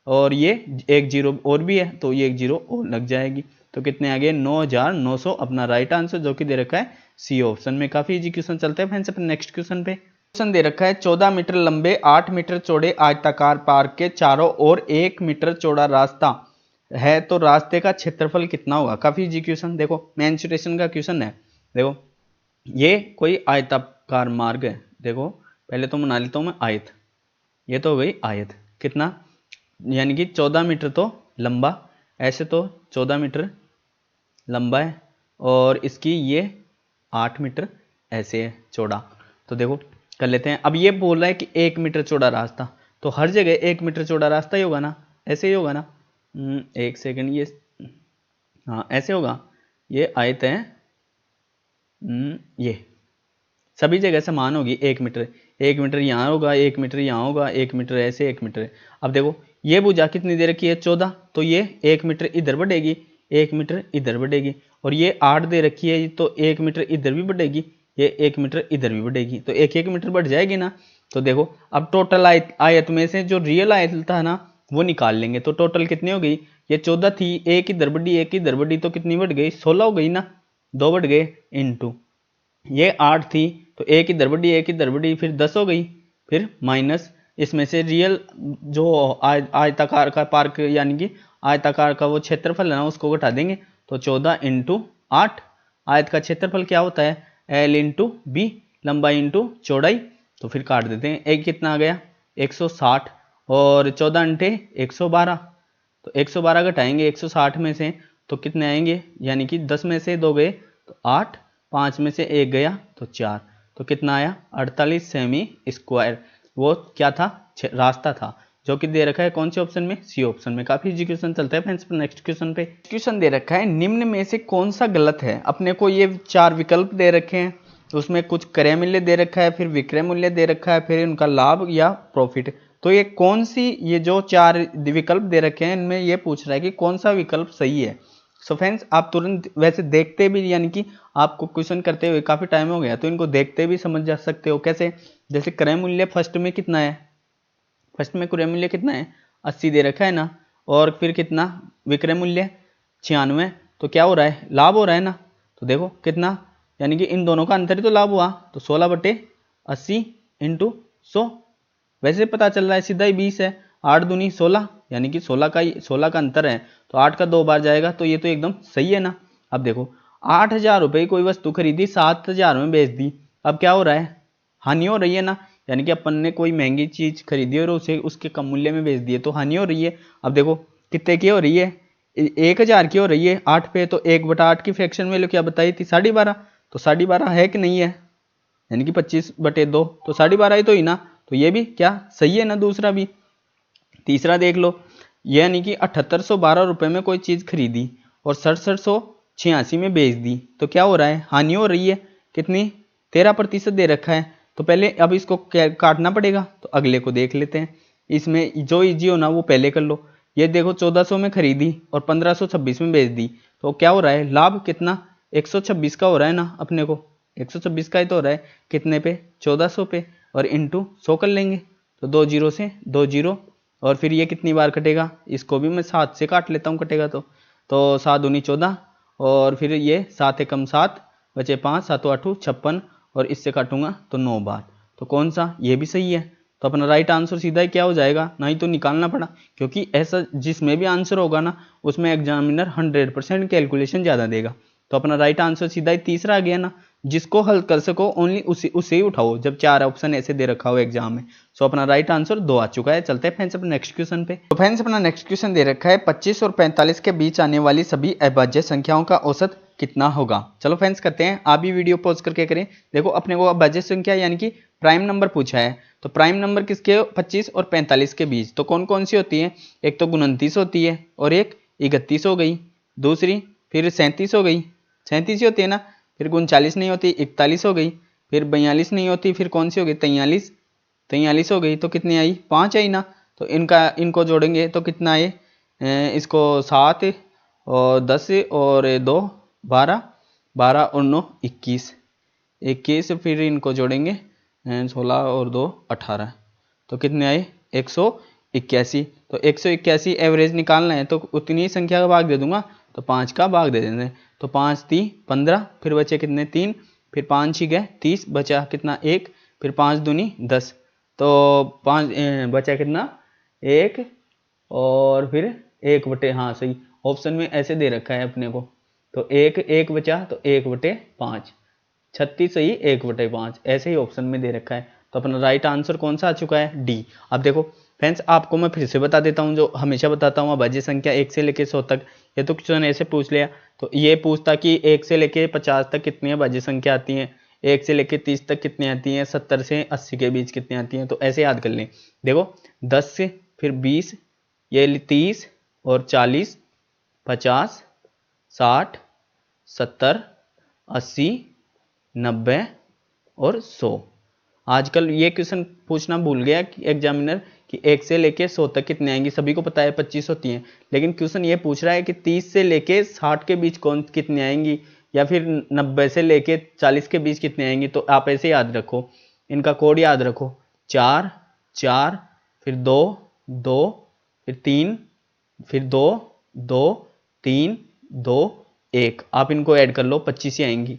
और ये एक जीरो और भी है तो ये एक जीरो और लग जाएगी, तो कितने आ गए 9,900 अपना राइट आंसर, जो कि दे रखा है सी ऑप्शन में। काफी इजी क्वेश्चन। चलते हैं फ्रेंड्स अपने नेक्स्ट क्वेश्चन पे। क्वेश्चन दे रखा है 14 मीटर लंबे 8 मीटर चौड़े आयताकार पार्क के चारों ओर 1 मीटर चौड़ा रास्ता है, तो रास्ते का क्षेत्रफल कितना होगा। काफी इजी क्वेश्चन, देखो मेंसुरेशन का क्वेश्चन है। देखो ये कोई आयताकार मार्ग है, देखो पहले तो बना लेता हूं मैं आयत, ये तो हो गई आयत, कितना यानी कि 14 मीटर तो लंबा, ऐसे तो 14 मीटर लंबा है और इसकी ये 8 मीटर ऐसे है चौड़ा। तो देखो कर लेते हैं। अब ये बोल रहा है कि 1 मीटर चौड़ा रास्ता, तो हर जगह 1 मीटर चौड़ा रास्ता ही होगा ना, ऐसे ही होगा ना। एक सेकंड, ये हाँ ऐसे होगा। ये आयत है, ये सभी जगह समान होगी 1 मीटर। 1 मीटर यहाँ होगा, 1 मीटर यहाँ होगा, 1 मीटर ऐसे, 1 मीटर। अब देखो ये भुजा कितनी दे रखी है 14, तो ये 1 मीटर इधर बढ़ेगी, 1 मीटर इधर बढ़ेगी। और ये 8 दे रखी है, तो 1 मीटर इधर भी बढ़ेगी, ये 1 मीटर इधर भी बढ़ेगी, तो 1 1 मीटर बढ़ जाएगी ना। तो देखो अब टोटल आयत में से जो रियल आयत था ना वो निकाल लेंगे। तो टोटल कितनी हो गई, ये 14 थी, एक इधर बढ़ी एक इधर बढ़ी, तो कितनी बढ़ गई 16 हो गई ना, 2 बढ़ गए इनटू ये 8 थी, तो एक इधर बढ़ी एक इधर बढ़ी, फिर 10 हो गई, फिर माइनस इसमें से रियल जो आयताकार का पार्क यानी कि आयताकार का वो क्षेत्रफल है ना उसको घटा देंगे। तो 14 इंटू 8, आयत का क्षेत्रफल क्या होता है एल इंटू बी, लंबाई इंटू चौड़ाई। तो फिर काट देते हैं, एक कितना आ गया 160 और 14 अंटे 112, तो 112 घटाएंगे 160 में से तो कितने आएंगे, यानी कि 10 में से 2 गए तो 8, 5 में से 1 गया तो 4, तो कितना आया 48 सेमी स्क्वायर। वो क्या था, रास्ता था, जो कि दे रखा है कौन से ऑप्शन में, सी ऑप्शन में। काफी इजी क्वेश्चन चलता है फ्रेंड्स। नेक्स्ट क्वेश्चन पे क्वेश्चन दे रखा है निम्न में से कौन सा गलत है। अपने को ये 4 विकल्प दे रखे हैं, उसमें कुछ क्रय मूल्य दे रखा है, फिर विक्रय मूल्य दे रखा है, फिर उनका लाभ या प्रॉफिट। तो ये कौन सी, ये जो 4 विकल्प दे रखे हैं इनमें ये पूछ रहा है कि कौन सा विकल्प सही है। सो फ्रेंड्स आप तुरंत वैसे देखते भी, यानी कि आपको क्वेश्चन करते हुए काफी टाइम हो गया तो इनको देखते भी समझ जा सकते हो। कैसे, जैसे क्रय मूल्य फर्स्ट में कितना है, फर्स्ट में क्रय मूल्य कितना है 80 दे रखा है ना, और फिर कितना विक्रय मूल्य 96, तो क्या हो रहा है लाभ हो रहा है ना। तो देखो कितना, यानी कि इन दोनों का अंतर ही तो लाभ हुआ, तो 16/80 इंटू 100, वैसे पता चल रहा है सीधा ही 20 है, 8 दूनी 16, यानी कि 16 का अंतर है, तो 8 का 2 बार जाएगा, तो ये तो एकदम सही है ना। अब देखो 8,000 रुपये कोई वस्तु खरीदी 7,000 में बेच दी, अब क्या हो रहा है हानि हो रही है ना, यानी कि अपन ने कोई महंगी चीज खरीदी और उसे उसके कम मूल्य में बेच दिए तो हानि हो रही है। अब देखो कितने की हो रही है, 1,000 की हो रही है 8 पे, तो 1/8 की फ्रैक्शन वैल्यू क्या बताई थी 12.5, तो 12.5 है कि नहीं है, यानी कि 25/2, तो 12.5 ही तो ही ना, तो ये भी क्या सही है ना दूसरा भी। तीसरा देख लो, यानी कि 7812 रुपये में कोई चीज खरीदी और 6786 में बेच दी, तो क्या हो रहा है हानि हो रही है, कितनी 13% दे रखा है। तो पहले अब इसको काटना पड़ेगा, तो अगले को देख लेते हैं। इसमें जो इजी हो ना वो पहले कर लो। ये देखो 1400 में खरीदी और 1526 में बेच दी, तो क्या हो रहा है लाभ कितना 126 का हो रहा है ना, अपने को 126 का ही तो हो रहा है, कितने पे 1400 पे, और इंटू 100 कर लेंगे, तो 2 जीरो से 2 जीरो, और फिर ये कितनी बार कटेगा, इसको भी मैं 7 से काट लेता हूँ कटेगा तो 7 दूनी 14, और फिर ये 7 एकम 7 बचे 5, 7 8 56, और इससे काटूंगा तो 9 बार, तो कौन सा, ये भी सही है। तो अपना राइट आंसर सीधा ही क्या हो जाएगा, ना ही तो निकालना पड़ा, क्योंकि ऐसा जिसमें भी आंसर होगा ना उसमें एग्जामिनर 100% कैलकुलेशन ज़्यादा देगा। तो अपना राइट आंसर सीधा ही तीसरा आ गया ना, जिसको हल कर सको ओनली उसे ही उठाओ जब 4 ऑप्शन ऐसे दे रखा हो एग्जाम में। सो अपना राइट आंसर 2 आ चुका है। चलते हैं फ्रेंड्स अपने नेक्स्ट क्वेश्चन पे। तो फ्रेंड्स अपना नेक्स्ट क्वेश्चन दे रखा है 25 और 45 के बीच आने वाली सभी अभाज्य संख्याओं का औसत कितना होगा। चलो फ्रेंड्स करते हैं, आप भी वीडियो पॉज करके करें। देखो अपने को अभाज्य संख्या यानी कि प्राइम नंबर पूछा है, तो प्राइम नंबर किसके 25 और 45 के बीच, तो कौन कौन सी होती है, एक तो 29 होती है, और एक 31 हो गई, दूसरी फिर 37 हो गई, 37 ही होती है ना, फिर 39 नहीं होती 41 हो गई, फिर 42 नहीं होती, फिर कौन सी हो गई 43 हो गई, तो कितनी आई 5 आई ना। तो इनको जोड़ेंगे तो कितना आए, इसको 7 और 10 और 2 12, 12 और 9 21, फिर इनको जोड़ेंगे 16 और 2 18, तो कितने आए 181। तो 181 एवरेज निकालना है तो उतनी ही संख्या का भाग दे दूंगा, तो 5 का भाग दे देंगे, तो 5 3 15, फिर बचे कितने 3, फिर 5 6 गए 30, बचा कितना 1, फिर 5 दूनी 10, तो 5 बचा कितना 1, और फिर 1/, हाँ सही ऑप्शन में ऐसे दे रखा है अपने को, तो 1 बचा तो 1/5, 36 सही 1/5 ऐसे ही ऑप्शन में दे रखा है। तो अपना राइट आंसर कौन सा आ चुका है डी। अब देखो फ्रेंड्स आपको मैं फिर से बता देता हूँ, जो हमेशा बताता हूँ, अभाज्य संख्या 1 से लेकर 100 तक। ये तो क्वेश्चन ऐसे पूछ लिया, तो ये पूछता कि 1 से लेकर 50 तक कितनी अभाज्य संख्या आती हैं, 1 से लेकर 30 तक कितनी आती हैं, 70 से 80 के बीच कितनी आती हैं। तो ऐसे याद कर लें। देखो 10 से फिर 20, ये 30 और 40, 50, 60, 70, 80, 90 और 100। आजकल ये क्वेश्चन पूछना भूल गया कि एग्जामिनर कि 1 से लेके 100 तक कितने आएंगी। सभी को पता है 25 होती हैं, लेकिन क्वेश्चन ये पूछ रहा है कि 30 से लेके 60 के बीच कौन कितनी आएंगी, या फिर 90 से लेके 40 के बीच कितने आएंगी। तो आप ऐसे याद रखो, इनका कोड याद रखो, 4 4 फिर 2 2 फिर 3 फिर 2 2 3 2 1। आप इनको ऐड कर लो, 25 ही आएंगी,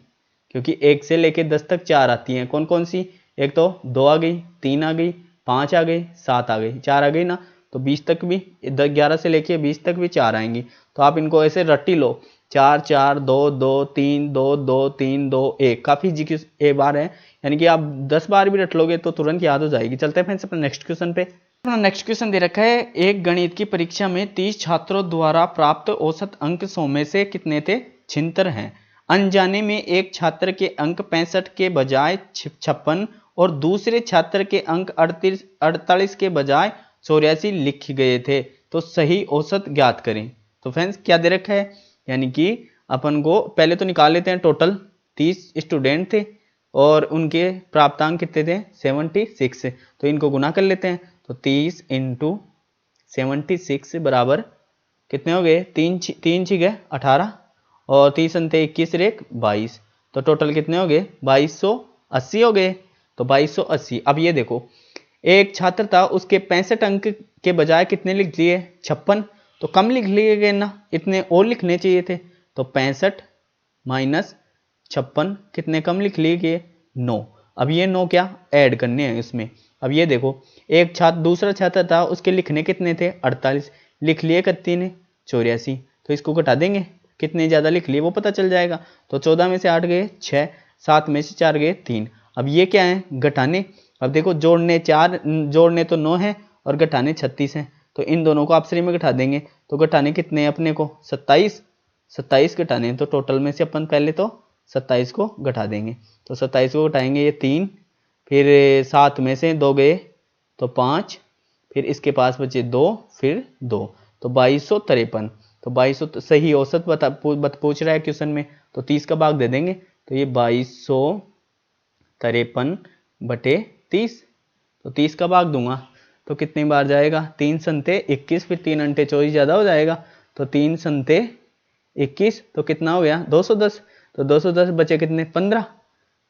क्योंकि 1 से लेके 10 तक 4 आती हैं। कौन कौन सी? एक तो 2 आ गई, 3 आ गई, 5 आ गई, 7 आ गई, 4 आ गई ना। तो 20 तक भी 11 से लेके 20 तक भी 4 आएंगी। तो आप इनको ऐसे रट्टी लो, 4 4 2 2 3 2 2 3 2 1। काफी जी एक बार है, यानी कि आप 10 बार भी रट लोगे तो तुरंत याद हो जाएगी। चलते हैं फ्रेंड्स अपने नेक्स्ट क्वेश्चन पे। अपना नेक्स्ट क्वेश्चन दे रखा है, एक गणित की परीक्षा में 30 छात्रों द्वारा प्राप्त औसत अंक 100 में से कितने थे? 76 हैं। अनजाने में एक छात्र के अंक 65 के बजाय 56 और दूसरे छात्र के अंक 48 के बजाय 84 लिखे गए थे, तो सही औसत ज्ञात करें। तो फ्रेंड्स क्या दे रखा है, यानी कि अपन को पहले तो निकाल लेते हैं। टोटल 30 स्टूडेंट थे और उनके प्राप्तांक कितने थे? 76। तो इनको गुना कर लेते हैं। तो 30 × 76 बराबर कितने हो गए? 3 6 18 और 30 अंते 21 रेक 22। तो टोटल कितने हो गए? 2280 हो गए। तो 2280। अब ये देखो, एक छात्र था, उसके 65 अंक के बजाय कितने लिख लिए? 56। तो कम लिख लिए गए ना, इतने और लिखने चाहिए थे। तो 65 माइनस 56 कितने कम लिख लिए गए? 9। अब ये 9 क्या ऐड करने हैं इसमें। अब ये देखो, एक छात्र दूसरा छात्र था, उसके लिखने कितने थे? 48। लिख लिए कितने ने? 84। तो इसको घटा देंगे, कितने ज़्यादा लिख लिए वो पता चल जाएगा। तो 14 में से 8 गए 6, 7 में से 4 गए 3। अब ये क्या है? घटाने। अब देखो जोड़ने तो 9 है और घटाने 36 है। तो इन दोनों को आपस में घटा देंगे। तो घटाने कितने अपने को? 27 घटाने। तो टोटल में से अपन पहले तो 27 को घटा देंगे। तो 27 को घटाएंगे, ये 3, फिर 7 में से 2 गए तो 5, फिर इसके पास बचे 2, फिर 2, तो 2253। तो 2200 सही औसत पूछ रहा है क्वेश्चन में, तो 30 का भाग दे देंगे। तो ये 2253/30। तो 30 का भाग दूंगा तो कितनी बार जाएगा? 3 संते 21, फिर 3 अंटे 24 ज़्यादा हो जाएगा। तो 3 संते 21, तो कितना हो गया? 210। तो 210 बचे कितने? 15।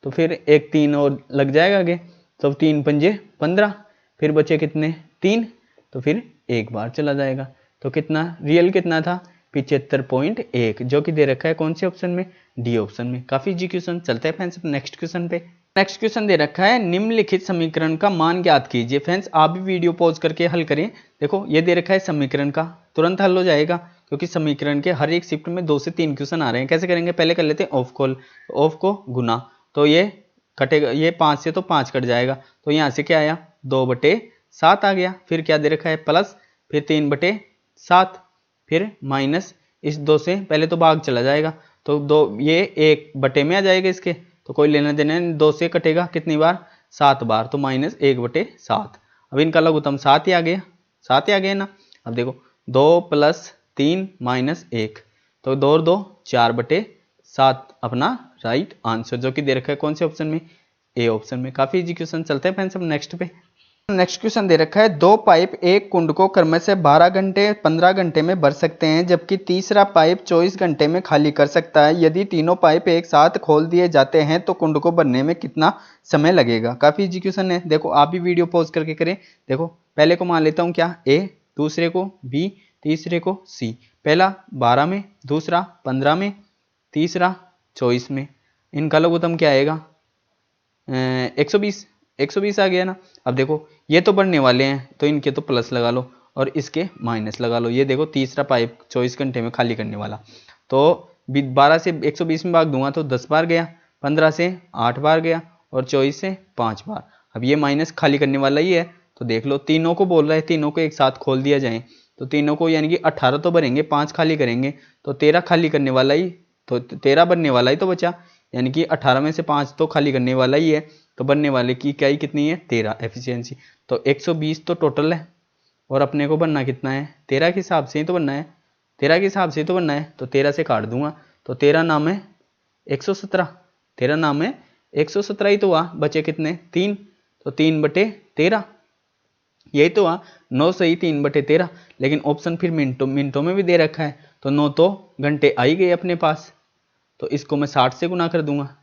तो फिर एक 3 और लग जाएगा आगे। तो 3 पंजे 15, फिर बचे कितने? 3। तो फिर एक बार चला जाएगा। तो कितना रियल कितना था? 75.1, जो कि दे रखा है कौन से ऑप्शन में? डी ऑप्शन में। काफी इजी क्वेश्चन। चलते हैं फ्रेंड्स नेक्स्ट क्वेश्चन पे। नेक्स्ट क्वेश्चन दे रखा है, निम्नलिखित समीकरण का मान ज्ञात कीजिए। फ्रेंड्स आप भी वीडियो पॉज करके हल करें। देखो ये दे रखा है समीकरण का, तुरंत हल हो जाएगा, क्योंकि समीकरण के हर एक शिफ्ट में 2 से 3 क्वेश्चन आ रहे हैं। कैसे करेंगे? पहले कर लेते हैं ऑफ कॉल। ऑफ को गुना, तो ये कटेगा, ये 5 से तो 5 कट जाएगा। तो यहाँ से क्या आया? 2/7 आ गया। फिर क्या दे रखा है? प्लस, फिर 3/7, फिर माइनस, इस 2 से पहले तो भाग चला जाएगा। तो 2 ये 1 बटे में आ जाएगा इसके, तो कोई लेना देना नहीं। 2 से कटेगा कितनी बार? 7 बार। तो -1/7। अब इनका लघुत्तम 7 ही आ गया, 7 ही आ गया ना। अब देखो 2 + 3 - 1, तो 2 और 2 4/7 अपना राइट आंसर, जो कि दे रखा है कौन से ऑप्शन में? ए ऑप्शन में। काफी इजी क्वेश्चन। चलते हैं फ्रेंड्स अब नेक्स्ट पे। नेक्स्ट क्वेश्चन दे रखा है, 2 पाइप एक कुंड को क्रम से 12 घंटे 15 घंटे में भर सकते हैं, जबकि तीसरा पाइप 24 घंटे में खाली कर सकता है। यदि तीनों पाइप एक साथ खोल दिए जाते हैं तो कुंड को भरने में कितना समय लगेगा? काफी इजी क्वेश्चन है। देखो आप भी वीडियो पॉज करके करें। देखो पहले को मान लेता हूँ क्या? ए, दूसरे को बी, तीसरे को सी। पहला 12 में, दूसरा 15 में, तीसरा 24 में। इनका लघुत्तम क्या आएगा? 120 आ गया ना। अब देखो ये तो बढ़ने वाले हैं, तो इनके तो प्लस लगा लो और इसके माइनस लगा लो। ये देखो तीसरा पाइप 24 घंटे में खाली करने वाला, तो 12 से 120 में भाग दूंगा तो 10 बार गया, 15 से 8 बार गया और 24 से 5 बार। अब ये माइनस खाली करने वाला ही है, तो देख लो, तीनों को बोल रहा है, तीनों को एक साथ खोल दिया जाए तो तीनों को यानी कि 18 तो भरेंगे, 5 खाली करेंगे तो 13 खाली करने वाला ही, तो 13 बनने वाला ही तो बचा, यानी कि 18 में से 5 तो खाली करने वाला ही है, तो बनने वाले की इकाई कितनी है 13 एफिशिएंसी। तो 120 तो टोटल है और अपने को बनना कितना है 13 के हिसाब से ही तो बनना है, 13 के हिसाब से ही तो बनना है, तो 13 से काट दूंगा तो 13 नाम है 117, 13 नाम है 117 ही तो हुआ, बचे कितने 3, तो 3/13 यही तो हुआ, 9 सही 3/13। लेकिन ऑप्शन फिर मिनटों में भी दे रखा है, तो 9 तो घंटे आ ही गए अपने पास, तो इसको मैं 60 से गुना कर दूंगा,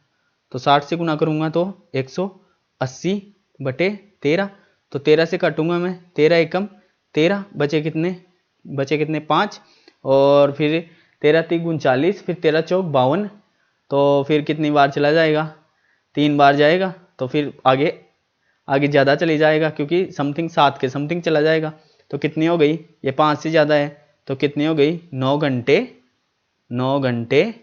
तो 60 से गुना करूंगा तो 180/13, तो 13 से काटूंगा मैं, 13 एकम 13, बचे कितने 5, और फिर 13 3 39, फिर 13 चौक 52, तो फिर कितनी बार चला जाएगा 3 बार जाएगा, तो फिर आगे ज़्यादा चली जाएगा क्योंकि समथिंग 7 के समथिंग चला जाएगा, तो कितनी हो गई, ये 5 से ज़्यादा है तो कितनी हो गई 9 घंटे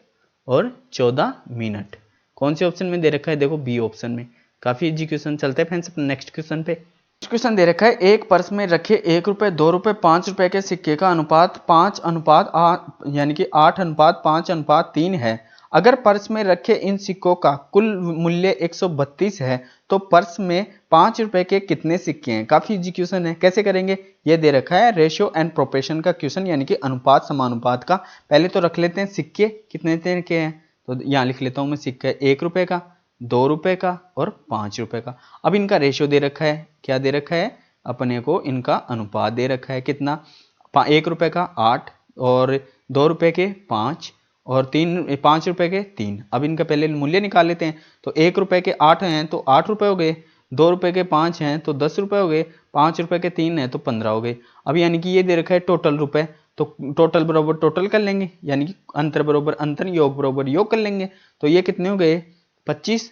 और 14 मिनट। कौन से ऑप्शन में दे रखा है, देखो बी ऑप्शन में। काफ़ी इजी क्वेश्चन। चलते हैं फ्रेंड्स नेक्स्ट क्वेश्चन पे। नेक्स्ट क्वेश्चन दे रखा है, एक पर्स में रखे 1 रुपये 2 रुपये 5 रुपये के सिक्के का अनुपात 5:8 यानी कि 8:5:3 है। अगर पर्स में रखे इन सिक्कों का कुल मूल्य 132 है तो पर्स में 5 रुपए के कितने सिक्के हैं। काफी इजी क्वेश्चन है, कैसे करेंगे, ये दे रखा है रेशियो एंड प्रोपोर्शन का क्वेश्चन, यानी कि अनुपात समानुपात का। पहले तो रख लेते हैं सिक्के कितने तरह के हैं, तो यहाँ लिख लेता हूँ मैं सिक्का 1 रुपए का, 2 रुपए का और 5 रुपए का। अब इनका रेशियो दे रखा है, क्या दे रखा है अपने को, इनका अनुपात दे रखा है कितना, 1 रुपए का 8 और 2 रुपए के 5 और 5 रुपए के 3। अब इनका पहले मूल्य निकाल लेते हैं, तो 1 रुपए के 8 हैं तो 8 रुपए हो गए, 2 रुपए के 5 हैं तो 10 रुपए हो गए, 5 रुपए के 3 हैं तो 15 हो गए। अब यानी कि ये दे रखा है टोटल रुपए, तो टोटल बराबर टोटल कर लेंगे, यानी कि अंतर बराबर अंतर, योग बराबर योग कर लेंगे। तो ये कितने हो गए 25,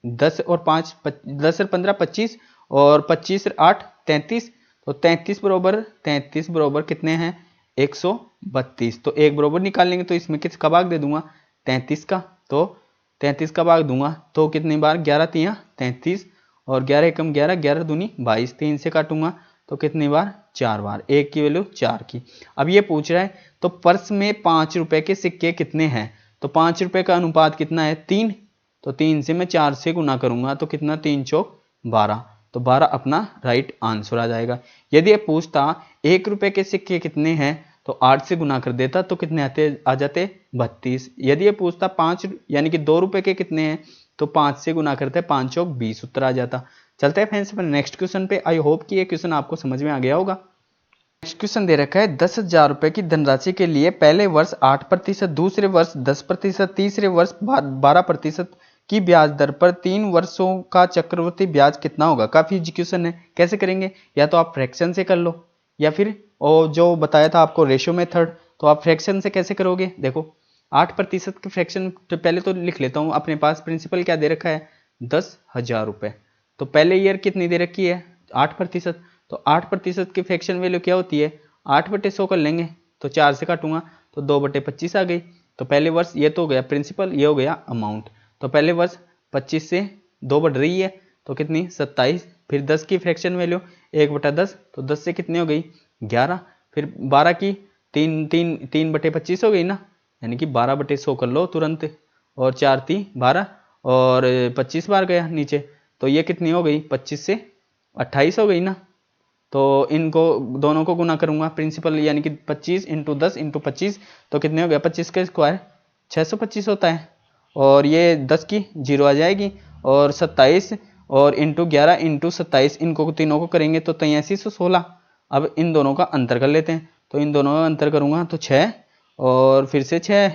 10 और 5 10 और 15 25 और 25 और 8 33, तो 33 बराबर कितने हैं 132। तो एक बराबर निकालेंगे तो इसमें किसका भाग दे दूंगा 33 का, तो 33 का भाग दूंगा तो कितनी बार 11 3 33 और 11 एकम 11 11 दूनी 22, 3 से काटूंगा तो कितनी बार 4 बार, एक की वैल्यू 4 की। अब ये पूछ रहा है तो पर्स में 5 रुपए के सिक्के कितने हैं, तो 5 रुपए का अनुपात कितना है 3, तो 3 से मैं 4 से गुना करूंगा तो कितना 3 चौक 12, तो 12 अपना राइट आंसर आ जाएगा। यदि ये पूछता 1 रुपए के सिक्के कितने हैं तो 8 से गुना कर देता तो कितने आ जाते 32। यदि ये पूछता 5 यानी कि 2 रुपए के कितने हैं तो 5 से गुना करते 5 चौक 20, उत्तर आ जाता। चलते हैं फ्रेंड्स नेक्स्ट क्वेश्चन पे। आई होप कि ये क्वेश्चन आपको समझ में आ गया होगा। नेक्स्ट क्वेश्चन दे रखा है 10,000 रुपए की धनराशि के लिए पहले वर्ष 8%, दूसरे वर्ष 10%, तीसरे वर्ष 12% की ब्याज दर पर 3 वर्षों का चक्रवृद्धि ब्याज कितना होगा। काफी इजी क्वेश्चन है, कैसे करेंगे, या तो आप फ्रैक्शन से कर लो या फिर और जो बताया था आपको रेशियो मेथड, तो आप फ्रैक्शन से कैसे करोगे। देखो 8% के फ्रैक्शन तो पहले तो लिख लेता हूँ, अपने पास प्रिंसिपल क्या दे रखा है 10,000 रुपए, तो पहले ईयर कितनी दे रखी है 8%, तो 8% की फ्रैक्शन वैल्यू क्या होती है 8/100 कर लेंगे, तो 4 से काटूंगा तो 2/25 आ गई। तो पहले वर्ष ये तो हो गया प्रिंसिपल, ये हो गया अमाउंट, तो पहले वर्ष 25 से 2 बढ़ रही है तो कितनी 27, फिर 10 की फ्रैक्शन वैल्यू 1/10, तो 10 से कितनी हो गई 11, फिर 12 की 3/25 हो गई ना, यानी कि 12/100 कर लो तुरंत, और 4 3 12 और 25 बार गया नीचे, तो ये कितनी हो गई 25 से 28 हो गई ना। तो इनको दोनों को गुना करूंगा प्रिंसिपल, यानी कि 25 × 10 × 25, तो कितने हो गया 25 का स्क्वायर 625 होता है, और ये 10 की 0 आ जाएगी, और 27 और इंटू 11 × 27 इनको तीनों को करेंगे तो 8316। अब इन दोनों का अंतर कर लेते हैं, तो इन दोनों का अंतर करूंगा तो 6 और फिर से 6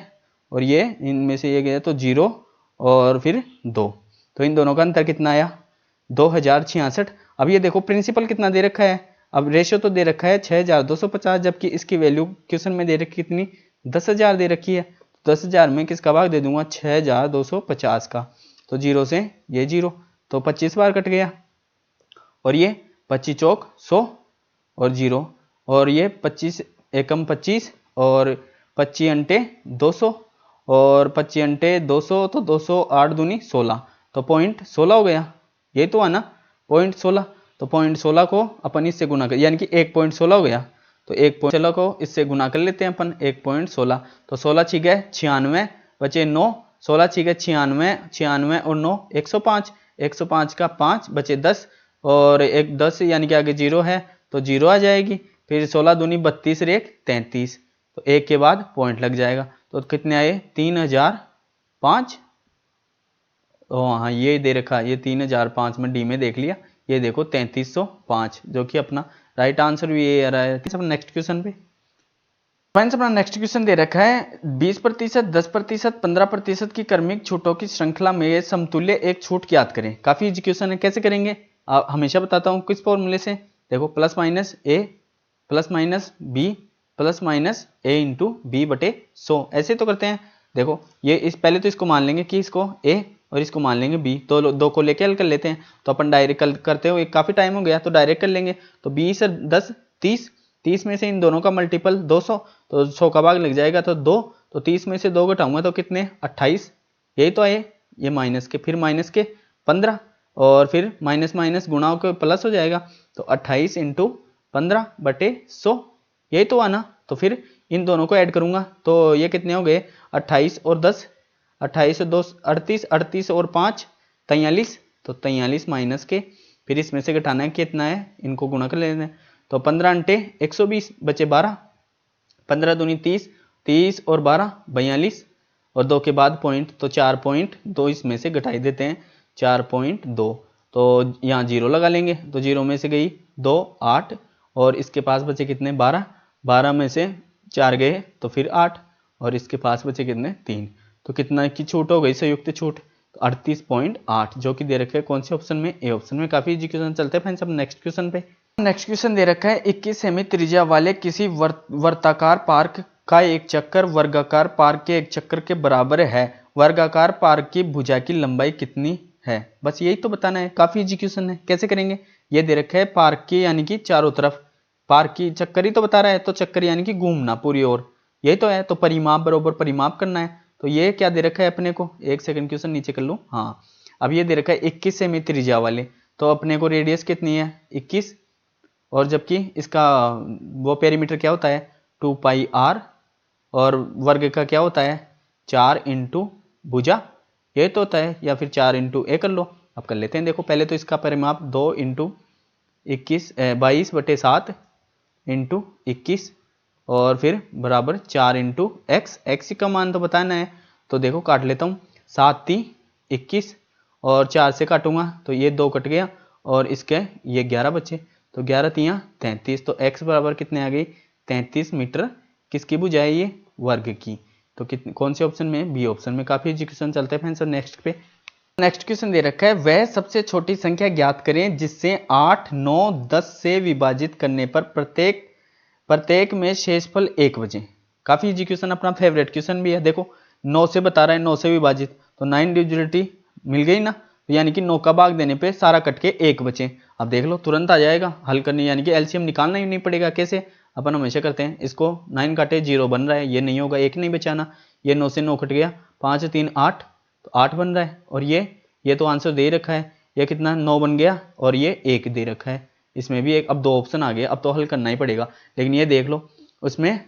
और ये इनमें से ये गया तो 0 और फिर 2, तो इन दोनों का अंतर कितना आया 2066। अब ये देखो प्रिंसिपल कितना दे रखा है, अब रेशियो तो दे रखा है 6250, जबकि इसकी वैल्यू क्वेश्चन में दे रखी कितनी 10,000 दे रखी है, 10,000 में किसका भाग दे दूंगा 6250 का, तो 0 से ये 0, तो 25 बार कट गया, और ये 25 चौक 100 और 0, और ये 25 एकम 25 और 25 अंटे 200 और 25 अंटे 200, तो 200 8 दूनी 16, तो 0.16 हो गया, ये तो है ना 0.16। तो 0.16 को अपन इससे गुना कर, यानी कि 1.16 हो गया, तो 1.16 को इससे गुना कर लेते हैं अपन 1.16, तो 16 छिक है 96 बचे 9, 16 छिक है 96, 96 और 9 105, 105 का 5 बचे 10 और एक 10 यानी कि आगे 0 है तो 0 आ जाएगी। फिर 16 दूनी 32 और 1 33, तो 1 के बाद पॉइंट लग जाएगा, तो कितने आए 3005। हाँ ये दे रखा, ये 3005 में डी में देख लिया, ये देखो 3305 जो कि अपना राइट आंसर भी ये आ रहा है। नेक्स्ट क्वेश्चन पे फ्रेंड्स अपना नेक्स्ट क्वेश्चन दे रखा है 20%, 10%, 15% की क्रमिक छूटों की श्रृंखला में समतुल्य एक छूट ज्ञात करें। काफी इजी क्वेश्चन है, कैसे करेंगे आप हमेशा बताता हूँ किस फॉर्मूले से। देखो plus minus A plus minus B plus minus A into B बटे 100, ऐसे तो करते हैं। देखो ये इस पहले तो इसको मान लेंगे कि इसको ए और इसको मान लेंगे बी, तो दो को लेके हल कर लेते हैं। तो अपन डायरेक्ट करते हुए काफी टाइम हो गया तो डायरेक्ट कर लेंगे। तो 20 और 10 30, 30 में से इन दोनों का मल्टीपल 200, तो 100 का भाग लग जाएगा तो 2, तो 30 में से 2 घटाऊंगा तो कितने 28, यही तो आए, ये माइनस के फिर माइनस के 15 और फिर माइनस माइनस गुणा के प्लस हो जाएगा, तो 28 इंटू 15 बटे 100, यही तो आना। तो फिर इन दोनों को ऐड करूंगा तो ये कितने हो गए 28 और 10, 28 और 2 38, 38 और 5 43, तो 43 माइनस के फिर इसमें से घटाना है कितना है, इनको गुणा कर लेना है। तो 15 अंटे 120 बचे 12, 15 दूनी 30, 30 और 12 42 और 2 के बाद पॉइंट, तो 4.2 इसमें से घटाई देते हैं 4.2, तो यहाँ 0 लगा लेंगे, तो 0 में से गई 2 8 और इसके पास बचे कितने 12, 12 में से 4 गए तो फिर 8 और इसके पास बचे कितने 3, तो कितना की छूट हो गई संयुक्त छूट, तो 38.8 जो कि दे रखे है कौन से ऑप्शन में, ए ऑप्शन में। काफी इजी क्वेश्चन, चलते हैं फ्रेंड्स अब नेक्स्ट क्वेश्चन पे। नेक्स्ट क्वेश्चन दे रखा है 21 सेमी त्रिज्या वाले किसी वर्ताकार पार्क का एक चक्कर वर्गाकार पार्क के एक चक्कर के बराबर है, वर्गाकार पार्क की भुजा की लंबाई कितनी है, बस यही तो बताना है। काफी इजी क्वेश्चन है, कैसे करेंगे, ये दे रखा है पार्क की यानी कि चारों तरफ, पार्क की चक्कर ही तो बता रहा है, तो चक्कर यानी कि घूमना पूरी ओर, यही तो है, तो परिमाप बरोबर परिमाप करना है। तो ये क्या दे रखा है अपने को, एक सेकंड क्वेश्चन नीचे कर लूँ, हाँ अब ये दे रखा है 21 सेमी त्रिज्या वाले, तो अपने को रेडियस कितनी है 21, और जबकि इसका वो पेरीमीटर क्या होता है 2 पाई आर, और वर्ग का क्या होता है 4 इंटू भुजा, ये तो होता है, या फिर 4 इंटू ए कर लो, अब कर लेते हैं। देखो पहले तो इसका परिमाप 2 इंटू 22 बटे 7 इंटू 21 और फिर बराबर 4 इंटू एक्स, एक्स का मान तो बताना है, तो देखो काट लेता हूँ 7 3 21 और 4 से काटूंगा तो ये 2 कट गया और इसके ये 11 बचे, तो 11 3 33, तो x बराबर कितने आ गई 33 मीटर, किसकी भुजा है ये वर्ग की, तो कितने कौन से ऑप्शन में, बी ऑप्शन में। काफी इजी क्वेश्चन, चलते हैं फ्रेंड्स नेक्स्ट पे। नेक्स्ट क्वेश्चन दे रखा है वह सबसे छोटी संख्या ज्ञात करें जिससे 8 9 10 से विभाजित करने पर प्रत्येक में शेषफल 1 बचे। काफी इजी क्वेश्चन, अपना फेवरेट क्वेश्चन भी है। देखो 9 से बता रहा है 9 से विभाजित, तो 9 डिविजिबिलिटी मिल गई ना, तो यानी कि 9 का भाग देने पे सारा कट के 1 बचे। अब देख लो तुरंत आ जाएगा हल करने, यानी कि एलसीएम निकालना ही नहीं पड़ेगा। कैसे, अपन हमेशा करते हैं, इसको 9 काटे 0 बन रहा है, ये नहीं होगा, 1 नहीं बचाना, ये 9 से 9 कट गया, 5 3 8, तो 8 बन रहा है, और ये तो आंसर दे रखा है, ये कितना 9 बन गया और ये 1 दे रखा है, इसमें भी एक, अब 2 ऑप्शन आ गए, अब तो हल करना ही पड़ेगा। लेकिन ये देख लो उसमें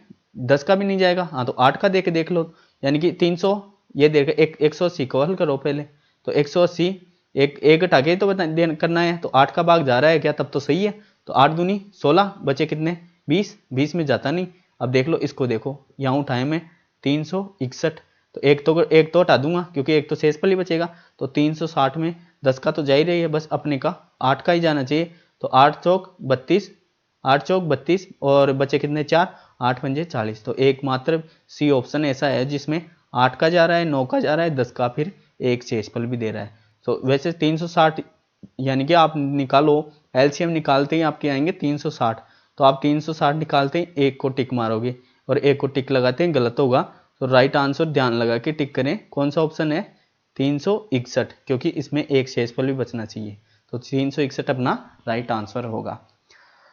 10 का भी नहीं जाएगा, हाँ तो 8 का दे के देख लो, यानी कि 300, ये देख 180 को हल करो पहले, तो 180 एक हटा के तो करना है, तो 8 का भाग जा रहा है क्या, तब तो सही है, तो 8 दूनी 16 बचे कितने 20, 20 में जाता नहीं। अब देख लो इसको, देखो यहाँ उठाए मैं 361, तो एक तो हटा दूंगा क्योंकि एक तो शेषफल ही बचेगा, तो 360 में 10 का तो जा ही रही है, बस अपने का 8 का ही जाना चाहिए, तो 8 चौक 32 और बचे कितने 4, 8 पंजे 40, तो एकमात्र सी ऑप्शन ऐसा है जिसमें 8 का जा रहा है, 9 का जा रहा है, 10 का फिर एक शेषफल भी दे रहा है। तो वैसे 360 यानी कि आप निकालो, एलसीएम निकालते ही आपके आएंगे 360, तो आप 360 निकालते ही एक को टिक मारोगे और एक को टिक लगाते हैं गलत होगा, तो राइट आंसर ध्यान लगा के टिक करें, कौन सा ऑप्शन है 361, क्योंकि इसमें एक शेषफल भी बचना चाहिए, तो 361 अपना राइट आंसर होगा।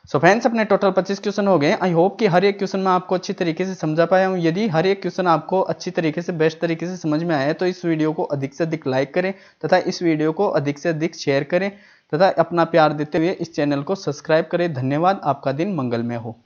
सो फ्रेंड्स अपने टोटल 25 क्वेश्चन हो गए। आई होप कि हर एक क्वेश्चन मैं आपको अच्छी तरीके से समझा पाया हूँ। यदि हर एक क्वेश्चन आपको अच्छी तरीके से बेस्ट तरीके से समझ में आया तो इस वीडियो को अधिक से अधिक लाइक करें तथा इस वीडियो को अधिक से अधिक शेयर करें तथा अपना प्यार देते हुए इस चैनल को सब्सक्राइब करें। धन्यवाद। आपका दिन मंगलमय हो।